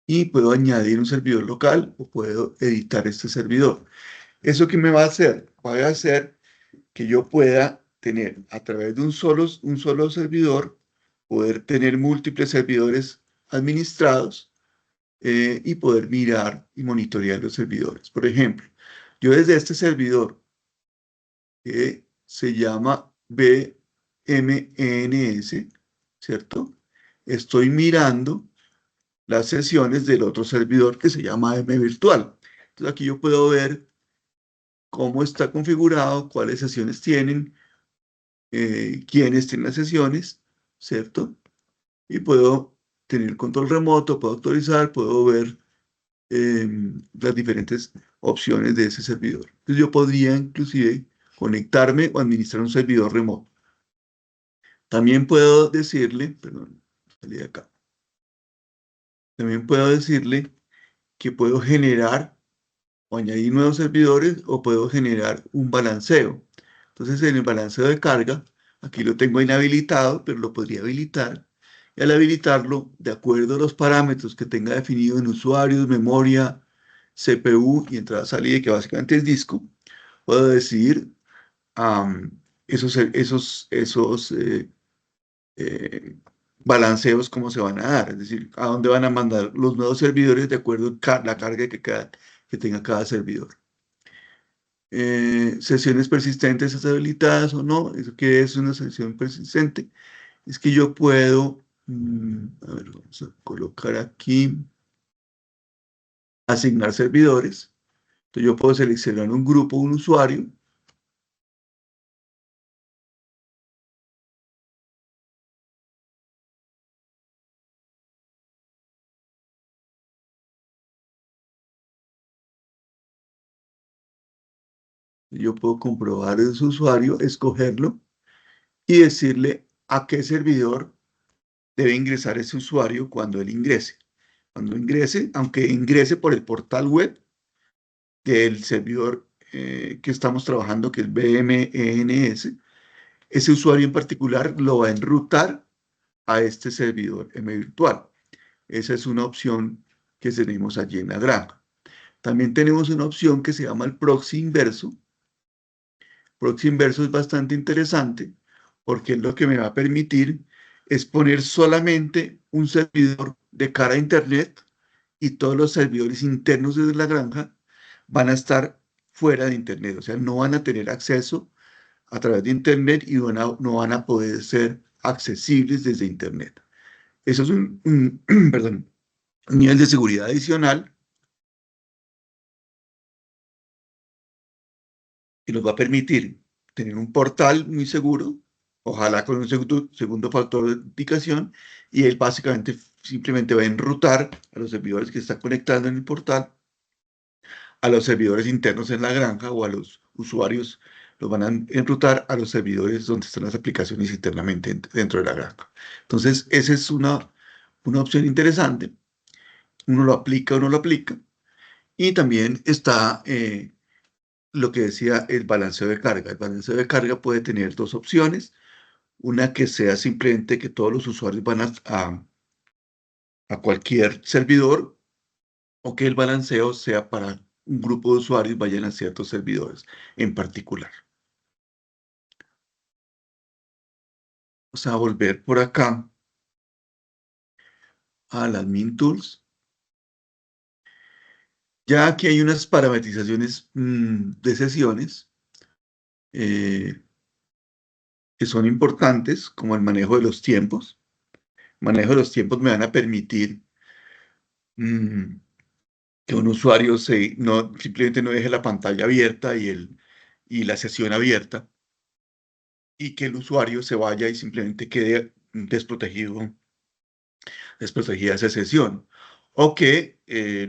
y puedo añadir un servidor local o puedo editar este servidor. ¿Eso qué me va a hacer? Va a hacer que yo pueda tener a través de un solo servidor, poder tener múltiples servidores administrados y poder mirar y monitorear los servidores. Por ejemplo, yo desde este servidor que se llama BMENS, ¿cierto? Estoy mirando las sesiones del otro servidor que se llama mVirtual. Entonces aquí yo puedo ver cómo está configurado, cuáles sesiones tienen, quiénes tienen las sesiones, ¿cierto? Y puedo tener control remoto, puedo actualizar, puedo ver las diferentes opciones de ese servidor. Entonces yo podría inclusive conectarme o administrar un servidor remoto. También puedo decirle, perdón, salí de acá. También puedo decirle que puedo generar o añadir nuevos servidores o puedo generar un balanceo. Entonces en el balanceo de carga, aquí lo tengo inhabilitado, pero lo podría habilitar. Y al habilitarlo, de acuerdo a los parámetros que tenga definido en usuarios, memoria, CPU y entrada-salida, que básicamente es disco, puedo decidir esos eh, balanceos cómo se van a dar, es decir, a dónde van a mandar los nuevos servidores de acuerdo a la carga que tenga cada servidor. Sesiones persistentes deshabilitadas o no, ¿eso qué es una sesión persistente? Es que yo puedo, a ver, vamos a colocar aquí, asignar servidores. Entonces yo puedo seleccionar un grupo, un usuario, yo puedo comprobar ese usuario, escogerlo y decirle a qué servidor debe ingresar ese usuario cuando él ingrese. Cuando ingrese, aunque ingrese por el portal web del servidor que estamos trabajando, que es BMENS, ese usuario en particular lo va a enrutar a este servidor mVirtual. Esa es una opción que tenemos allí en la granja. También tenemos una opción que se llama el proxy inverso. Proxy inverso es bastante interesante porque lo que me va a permitir es poner solamente un servidor de cara a Internet y todos los servidores internos de la granja van a estar fuera de Internet, o sea, no van a tener acceso a través de Internet y no van a poder ser accesibles desde Internet. Eso es perdón, un nivel de seguridad adicional que nos va a permitir tener un portal muy seguro, ojalá con un segundo factor de autenticación, y él básicamente simplemente va a enrutar a los servidores que está conectando en el portal, a los servidores internos en la granja o a los usuarios los van a enrutar a los servidores donde están las aplicaciones internamente dentro de la granja. Entonces, esa es una opción interesante. Uno lo aplica o no lo aplica. Y también está lo que decía el balanceo de carga. El balanceo de carga puede tener dos opciones. Una que sea simplemente que todos los usuarios van a cualquier servidor, o que el balanceo sea para un grupo de usuarios vayan a ciertos servidores en particular. Vamos a volver por acá a las Admin Tools. Ya aquí hay unas parametrizaciones de sesiones que son importantes, como el manejo de los tiempos. El manejo de los tiempos me van a permitir mm, que un usuario simplemente no deje la pantalla abierta y la sesión abierta, y que el usuario se vaya y simplemente quede desprotegida esa sesión. O que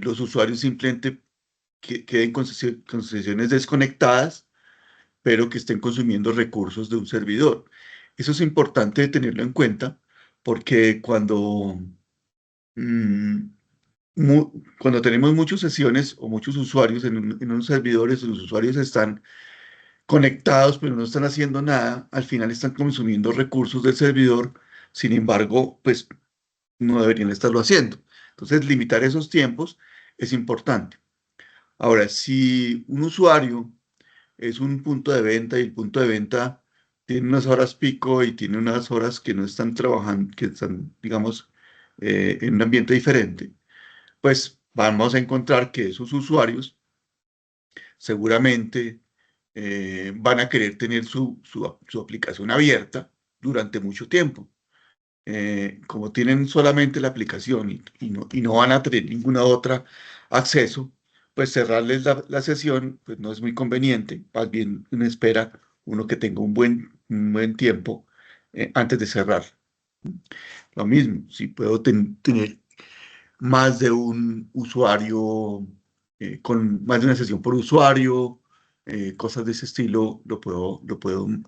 los usuarios simplemente queden con sesiones desconectadas, pero que estén consumiendo recursos de un servidor. Eso es importante tenerlo en cuenta porque mm, cuando tenemos muchas sesiones o muchos usuarios en unos servidores, los usuarios están conectados, pero no están haciendo nada, al final están consumiendo recursos del servidor, sin embargo, pues no deberían estarlo haciendo. Entonces, limitar esos tiempos es importante. Ahora, si un usuario es un punto de venta y el punto de venta tiene unas horas pico y tiene unas horas que no están trabajando, que están, digamos, en un ambiente diferente, pues vamos a encontrar que esos usuarios seguramente van a querer tener su aplicación abierta durante mucho tiempo. Como tienen solamente la aplicación y no van a tener ninguna otra acceso, pues cerrarles la sesión pues no es muy conveniente. Más bien uno espera uno que tenga un buen tiempo antes de cerrar. Lo mismo, si puedo tener más de un usuario, con más de una sesión por usuario, cosas de ese estilo, lo puedo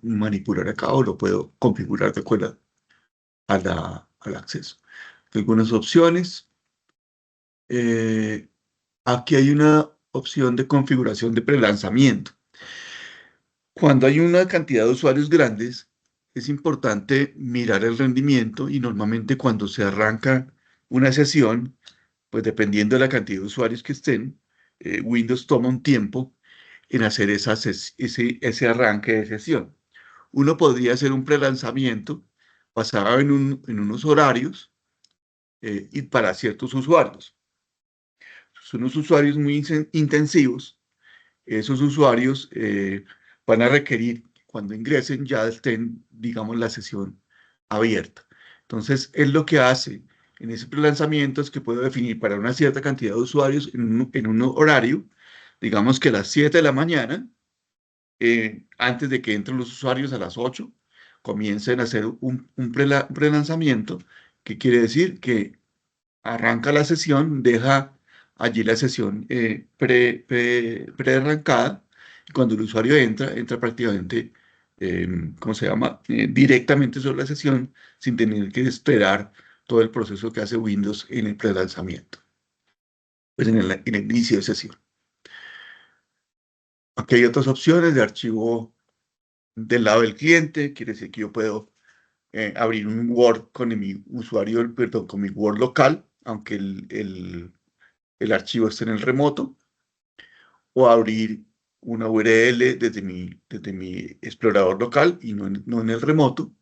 manipular acá o lo puedo configurar de acuerdo al acceso. Algunas opciones. Eh, Aquí hay una opción de configuración de prelanzamiento. Cuando hay una cantidad de usuarios grandes, es importante mirar el rendimiento y normalmente cuando se arranca una sesión, pues dependiendo de la cantidad de usuarios que estén, Windows toma un tiempo en hacer ese arranque de sesión. Uno podría hacer un prelanzamiento basado en unos horarios y para ciertos usuarios. Son unos usuarios muy intensivos. Esos usuarios van a requerir que cuando ingresen ya estén, digamos, la sesión abierta. Entonces, él lo que hace en ese prelanzamiento es que puede definir para una cierta cantidad de usuarios en un horario, digamos que a las 7 de la mañana, antes de que entren los usuarios a las 8, comiencen a hacer un prelanzamiento, que quiere decir que arranca la sesión, deja allí la sesión pre-arrancada, y cuando el usuario entra prácticamente, ¿cómo se llama? Directamente sobre la sesión, sin tener que esperar todo el proceso que hace Windows en el pre-lanzamiento, pues en el inicio de sesión. Aquí hay otras opciones de archivo del lado del cliente, quiere decir que yo puedo abrir un Word con mi usuario, perdón, con mi Word local, aunque el archivo esté en el remoto, o abrir una URL desde mi explorador local y no en el remoto.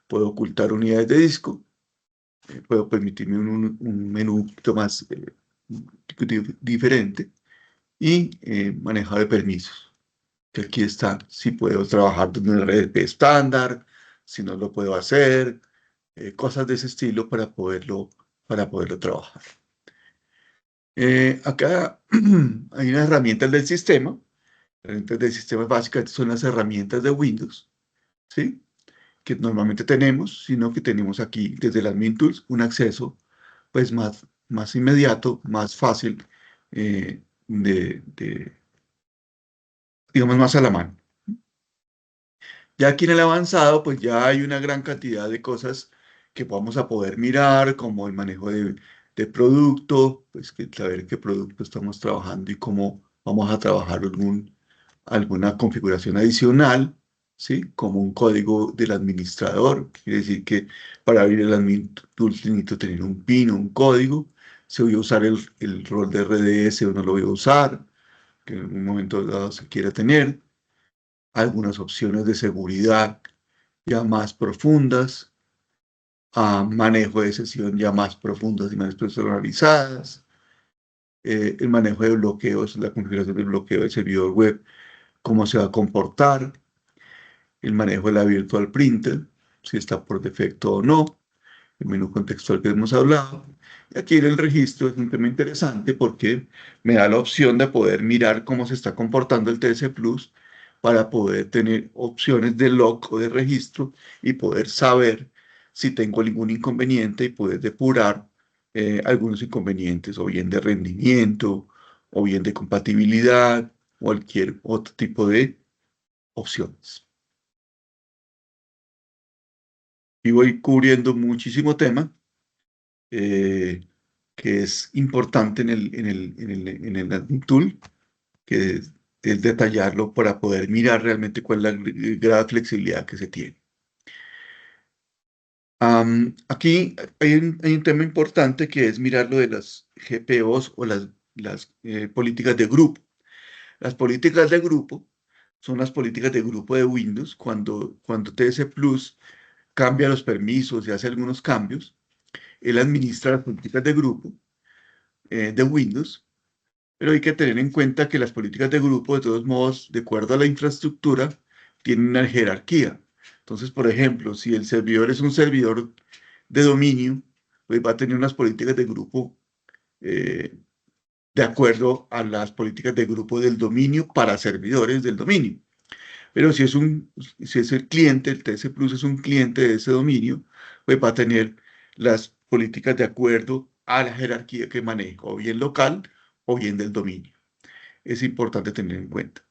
Puedo ocultar unidades de disco, puedo permitirme un menú un poquito más diferente y manejo de permisos. Que aquí está, si puedo trabajar desde una red estándar, si no lo puedo hacer, cosas de ese estilo para poderlo trabajar. Acá hay unas herramientas del sistema. Herramientas del sistema básicamente son las herramientas de Windows, ¿sí? Que normalmente tenemos, sino que tenemos aquí desde las Admin Tools un acceso pues más inmediato, más fácil, digamos, más a la mano. Ya aquí en el avanzado, pues ya hay una gran cantidad de cosas que vamos a poder mirar, como el manejo de producto, pues que saber qué producto estamos trabajando y cómo vamos a trabajar alguna configuración adicional, ¿sí? Como un código del administrador. Quiere decir que para abrir el admin tool necesito tener un PIN o un código. Si voy a usar el rol de RDS o no lo voy a usar, que en un momento dado se quiera tener. Algunas opciones de seguridad ya más profundas, a manejo de sesión ya más profundas y más personalizadas, el manejo de bloqueos, la configuración del bloqueo del servidor web, cómo se va a comportar, el manejo de la virtual printer, si está por defecto o no, el menú contextual que hemos hablado. Y aquí en el registro es un tema interesante porque me da la opción de poder mirar cómo se está comportando el TS Plus para poder tener opciones de log o de registro y poder saber si tengo ningún inconveniente y poder depurar algunos inconvenientes o bien de rendimiento o bien de compatibilidad, cualquier otro tipo de opciones. Y voy cubriendo muchísimo tema eh, que es importante en el Admin Tool, que es detallarlo para poder mirar realmente cuál es el grado de flexibilidad que se tiene. Aquí hay un tema importante que es mirar lo de las GPOs o las políticas de grupo. Las políticas de grupo son las políticas de grupo de Windows. Cuando TS Plus cambia los permisos y hace algunos cambios, él administra las políticas de grupo de Windows, pero hay que tener en cuenta que las políticas de grupo, de todos modos, de acuerdo a la infraestructura, tienen una jerarquía. Entonces, por ejemplo, si el servidor es un servidor de dominio, pues va a tener unas políticas de grupo eh, de acuerdo a las políticas de grupo del dominio para servidores del dominio. Pero si es el cliente, el TS Plus es un cliente de ese dominio, pues va a tener las políticas de acuerdo a la jerarquía que maneja, o bien local o bien del dominio. Es importante tener en cuenta.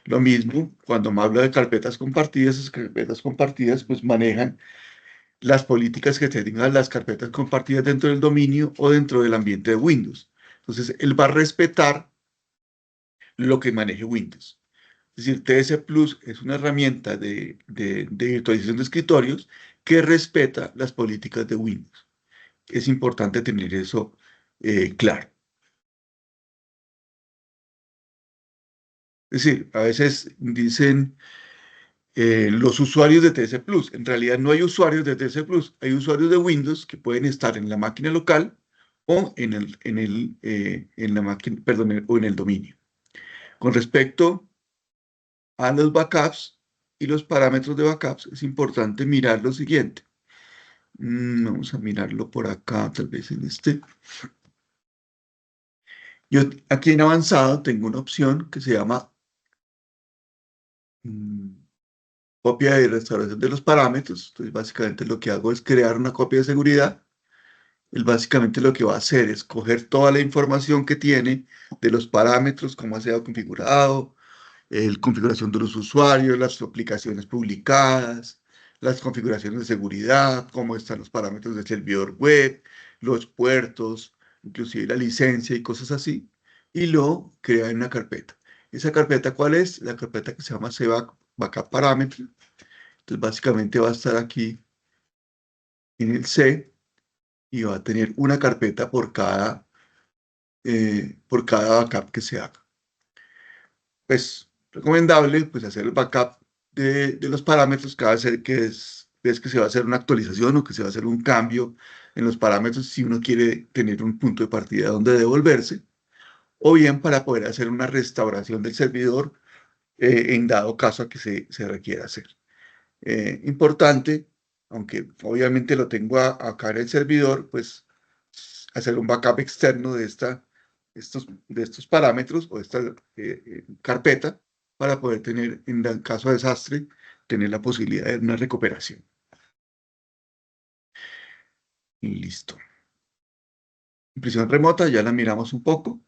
Lo mismo cuando me habla de carpetas compartidas, esas carpetas compartidas pues manejan las políticas que tengan las carpetas compartidas dentro del dominio o dentro del ambiente de Windows. Entonces, él va a respetar lo que maneje Windows. Es decir, TS Plus es una herramienta de virtualización de escritorios que respeta las políticas de Windows. Es importante tener eso claro. Es decir, a veces dicen los usuarios de TS Plus. En realidad no hay usuarios de TS Plus, hay usuarios de Windows que pueden estar en la máquina local o en la máquina, perdón, o en el dominio. Con respecto a los backups y los parámetros de backups, es importante mirar lo siguiente. Vamos a mirarlo por acá, tal vez en este. Yo aquí en avanzado tengo una opción que se llama mm, copia y restauración de los parámetros. Entonces, básicamente lo que hago es crear una copia de seguridad. Él básicamente lo que va a hacer es coger toda la información que tiene de los parámetros, cómo ha sido configurado, configuración de los usuarios, las aplicaciones publicadas, las configuraciones de seguridad, cómo están los parámetros del servidor web, los puertos, inclusive la licencia y cosas así, y lo crea en una carpeta. ¿Esa carpeta cuál es? La carpeta que se llama CBAC Backup Parameter. Entonces, básicamente va a estar aquí en el C y va a tener una carpeta por cada backup que se haga. Pues recomendable pues hacer el backup de los parámetros cada vez que se va a hacer una actualización o que se va a hacer un cambio en los parámetros si uno quiere tener un punto de partida donde devolverse, o bien para poder hacer una restauración del servidor en dado caso a que se requiera hacer. Importante, aunque obviamente lo tengo acá en el servidor, pues hacer un backup externo de estos parámetros o de esta carpeta para poder tener, en el caso de desastre, tener la posibilidad de una recuperación. Y listo. Impresión remota, ya la miramos un poco.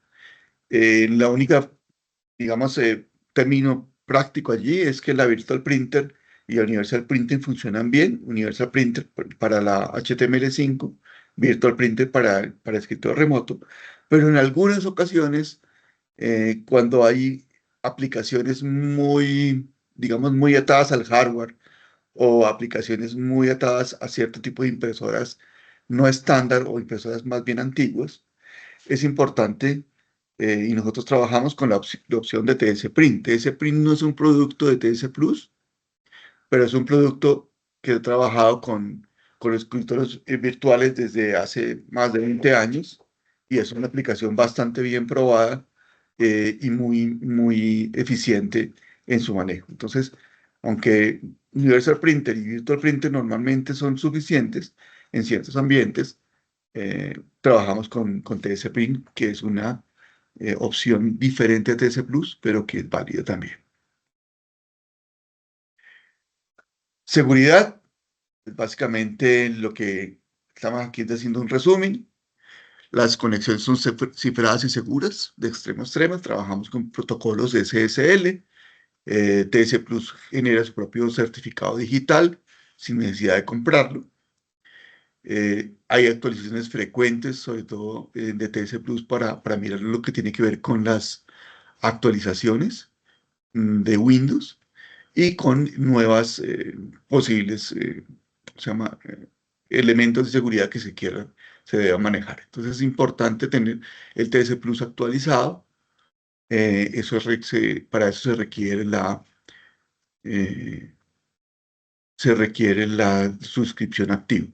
La única, digamos, término práctico allí es que la Virtual Printer y Universal Printing funcionan bien. Universal Printer para la HTML5, Virtual Printer para escritorio remoto, pero en algunas ocasiones, cuando hay aplicaciones muy, digamos, muy atadas al hardware o aplicaciones muy atadas a cierto tipo de impresoras no estándar o impresoras más bien antiguas, es importante, y nosotros trabajamos con la opción de TS Print. TS Print no es un producto de TS Plus, pero es un producto que he trabajado con escritorios virtuales desde hace más de 20 años y es una aplicación bastante bien probada, y muy eficiente en su manejo. Entonces, aunque Universal Printer y Virtual Printer normalmente son suficientes en ciertos ambientes, trabajamos con TS Print, que es una opción diferente a TS Plus, pero que es válida también. Seguridad. Básicamente lo que estamos aquí es haciendo un resumen. Las conexiones son cifradas y seguras de extremo a extremo. Trabajamos con protocolos de SSL. TS Plus genera su propio certificado digital sin necesidad de comprarlo. Hay actualizaciones frecuentes, sobre todo de TS Plus, para mirar lo que tiene que ver con las actualizaciones de Windows y con nuevas posibles, ¿cómo se llama? Elementos de seguridad que se deban manejar. Entonces es importante tener el TS Plus actualizado. Para eso eh, se requiere la suscripción activa.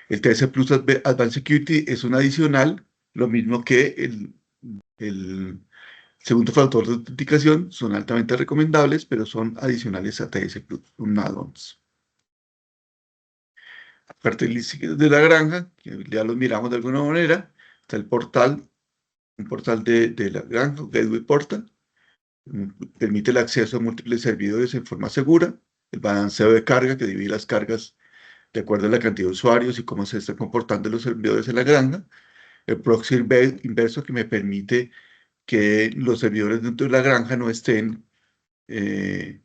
El TS Plus Advanced Security es un adicional, lo mismo que el segundo factor de autenticación, son altamente recomendables, pero son adicionales a TS Plus, un add-ons. Características de la granja, que ya los miramos de alguna manera, está el portal, un portal de la granja, Gateway Portal, permite el acceso a múltiples servidores en forma segura, el balanceo de carga, que divide las cargas de acuerdo a la cantidad de usuarios y cómo se están comportando los servidores en la granja, el proxy inverso, que me permite que los servidores dentro de la granja eh,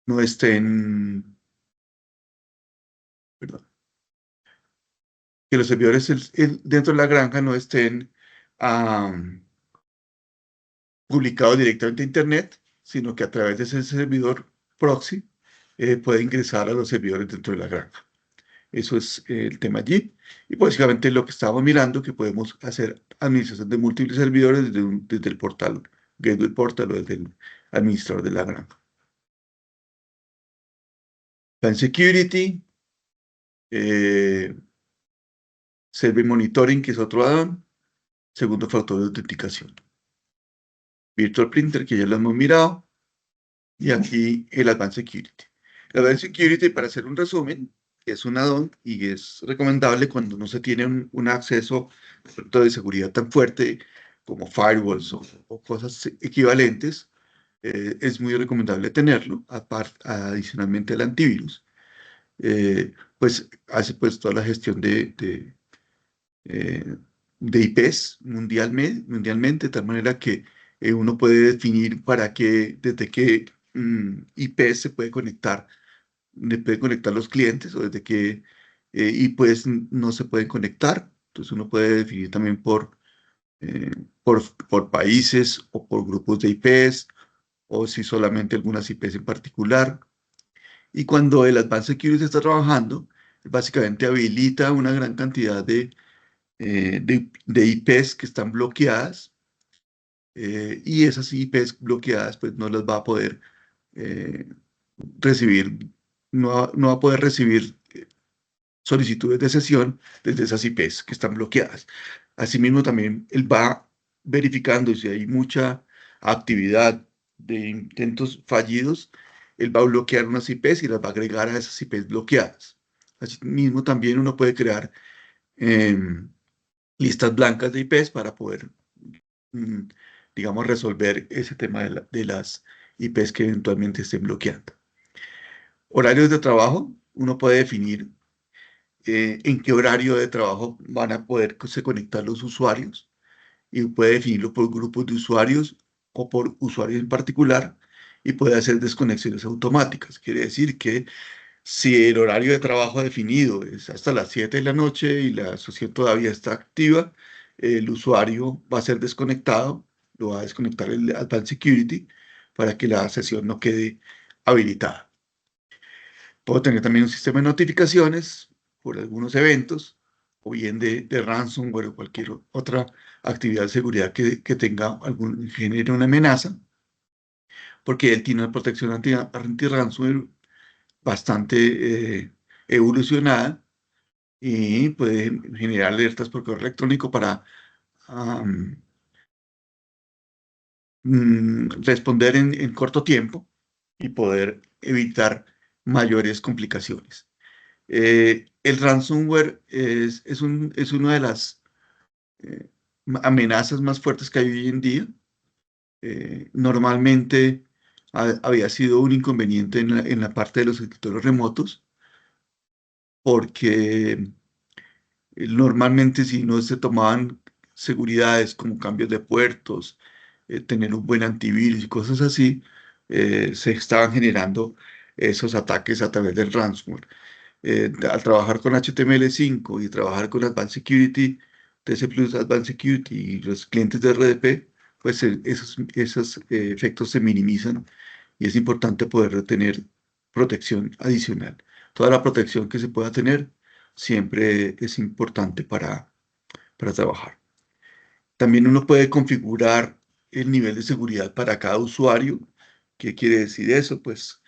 no estén, perdón, que los servidores dentro de la granja no estén publicados directamente a Internet, sino que a través de ese servidor proxy puede ingresar a los servidores dentro de la granja. Eso es el tema allí. Y básicamente lo que estábamos mirando, que podemos hacer administración de múltiples servidores desde el portal, Gateway Portal o desde el administrador de la granja. Plan Security, eh, Server Monitoring, que es otro add-on, segundo factor de autenticación. Virtual Printer, que ya lo hemos mirado, y aquí el Advanced Security. El Advanced Security, para hacer un resumen, es un add-on y es recomendable cuando no se tiene un acceso de seguridad tan fuerte como firewalls o cosas equivalentes. Es muy recomendable tenerlo, adicionalmente al antivirus. Pues hace pues toda la gestión eh, de IPs mundialmente, de tal manera que uno puede definir desde qué IPs se puede conectar los clientes o desde qué IPs no se pueden conectar. Entonces uno puede definir también eh, por países o por grupos de IPs o si solamente algunas IPs en particular. Y cuando el Advanced Security está trabajando, básicamente habilita una gran cantidad de IPs que están bloqueadas, y esas IPs bloqueadas pues no las va a poder eh, recibir, no va a poder recibir solicitudes de sesión desde esas IPs que están bloqueadas. Asimismo también él va verificando si hay mucha actividad de intentos fallidos, él va a bloquear unas IPs y las va a agregar a esas IPs bloqueadas. Asimismo también uno puede crear em, listas blancas de IPs para poder, mm, digamos, resolver ese tema de las IPs que eventualmente estén bloqueando. Horarios de trabajo, uno puede definir en qué horario de trabajo van a poder se conectar los usuarios y puede definirlo por grupos de usuarios o por usuarios en particular y puede hacer desconexiones automáticas. Quiere decir que si el horario de trabajo definido es hasta las 7 de la noche y la sesión todavía está activa, el usuario va a ser desconectado, lo va a desconectar el Advanced Security para que la sesión no quede habilitada. Puedo tener también un sistema de notificaciones por algunos eventos, o bien de ransomware o cualquier otra actividad de seguridad que tenga genere una amenaza, porque él tiene una protección anti-ransomware bastante evolucionada y puede generar alertas por correo electrónico para am, responder en corto tiempo y poder evitar mayores complicaciones. El ransomware es una de las eh, amenazas más fuertes que hay hoy en día. Normalmente había sido un inconveniente en la parte de los escritorios remotos, porque normalmente si no se tomaban seguridades como cambios de puertos, tener un buen antivirus y cosas así, se estaban generando esos ataques a través del ransomware. Al trabajar con HTML5 y trabajar con Advanced Security, TC Plus Advanced Security y los clientes de RDP, pues esos efectos se minimizan y es importante poder tener protección adicional. Toda la protección que se pueda tener siempre es importante para trabajar. También uno puede configurar el nivel de seguridad para cada usuario. ¿Qué quiere decir eso? Pues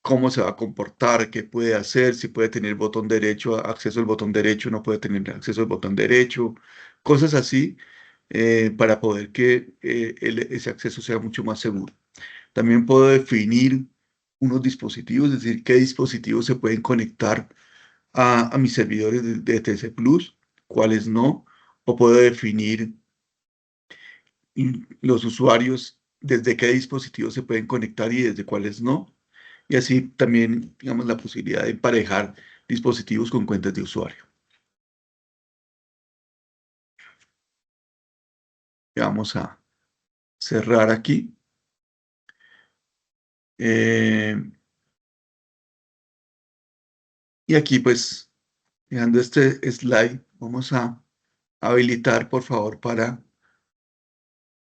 cómo se va a comportar, qué puede hacer, si puede tener botón derecho, acceso al botón derecho, no puede tener acceso al botón derecho, cosas así, para poder que ese acceso sea mucho más seguro. También puedo definir unos dispositivos, es decir, qué dispositivos se pueden conectar a mis servidores de TC Plus, cuáles no, o puedo definir los usuarios desde qué dispositivos se pueden conectar y desde cuáles no. Y así también, digamos, la posibilidad de emparejar dispositivos con cuentas de usuario. Vamos a cerrar aquí. Eh, y aquí, pues, dejando este slide, vamos a habilitar, por favor, para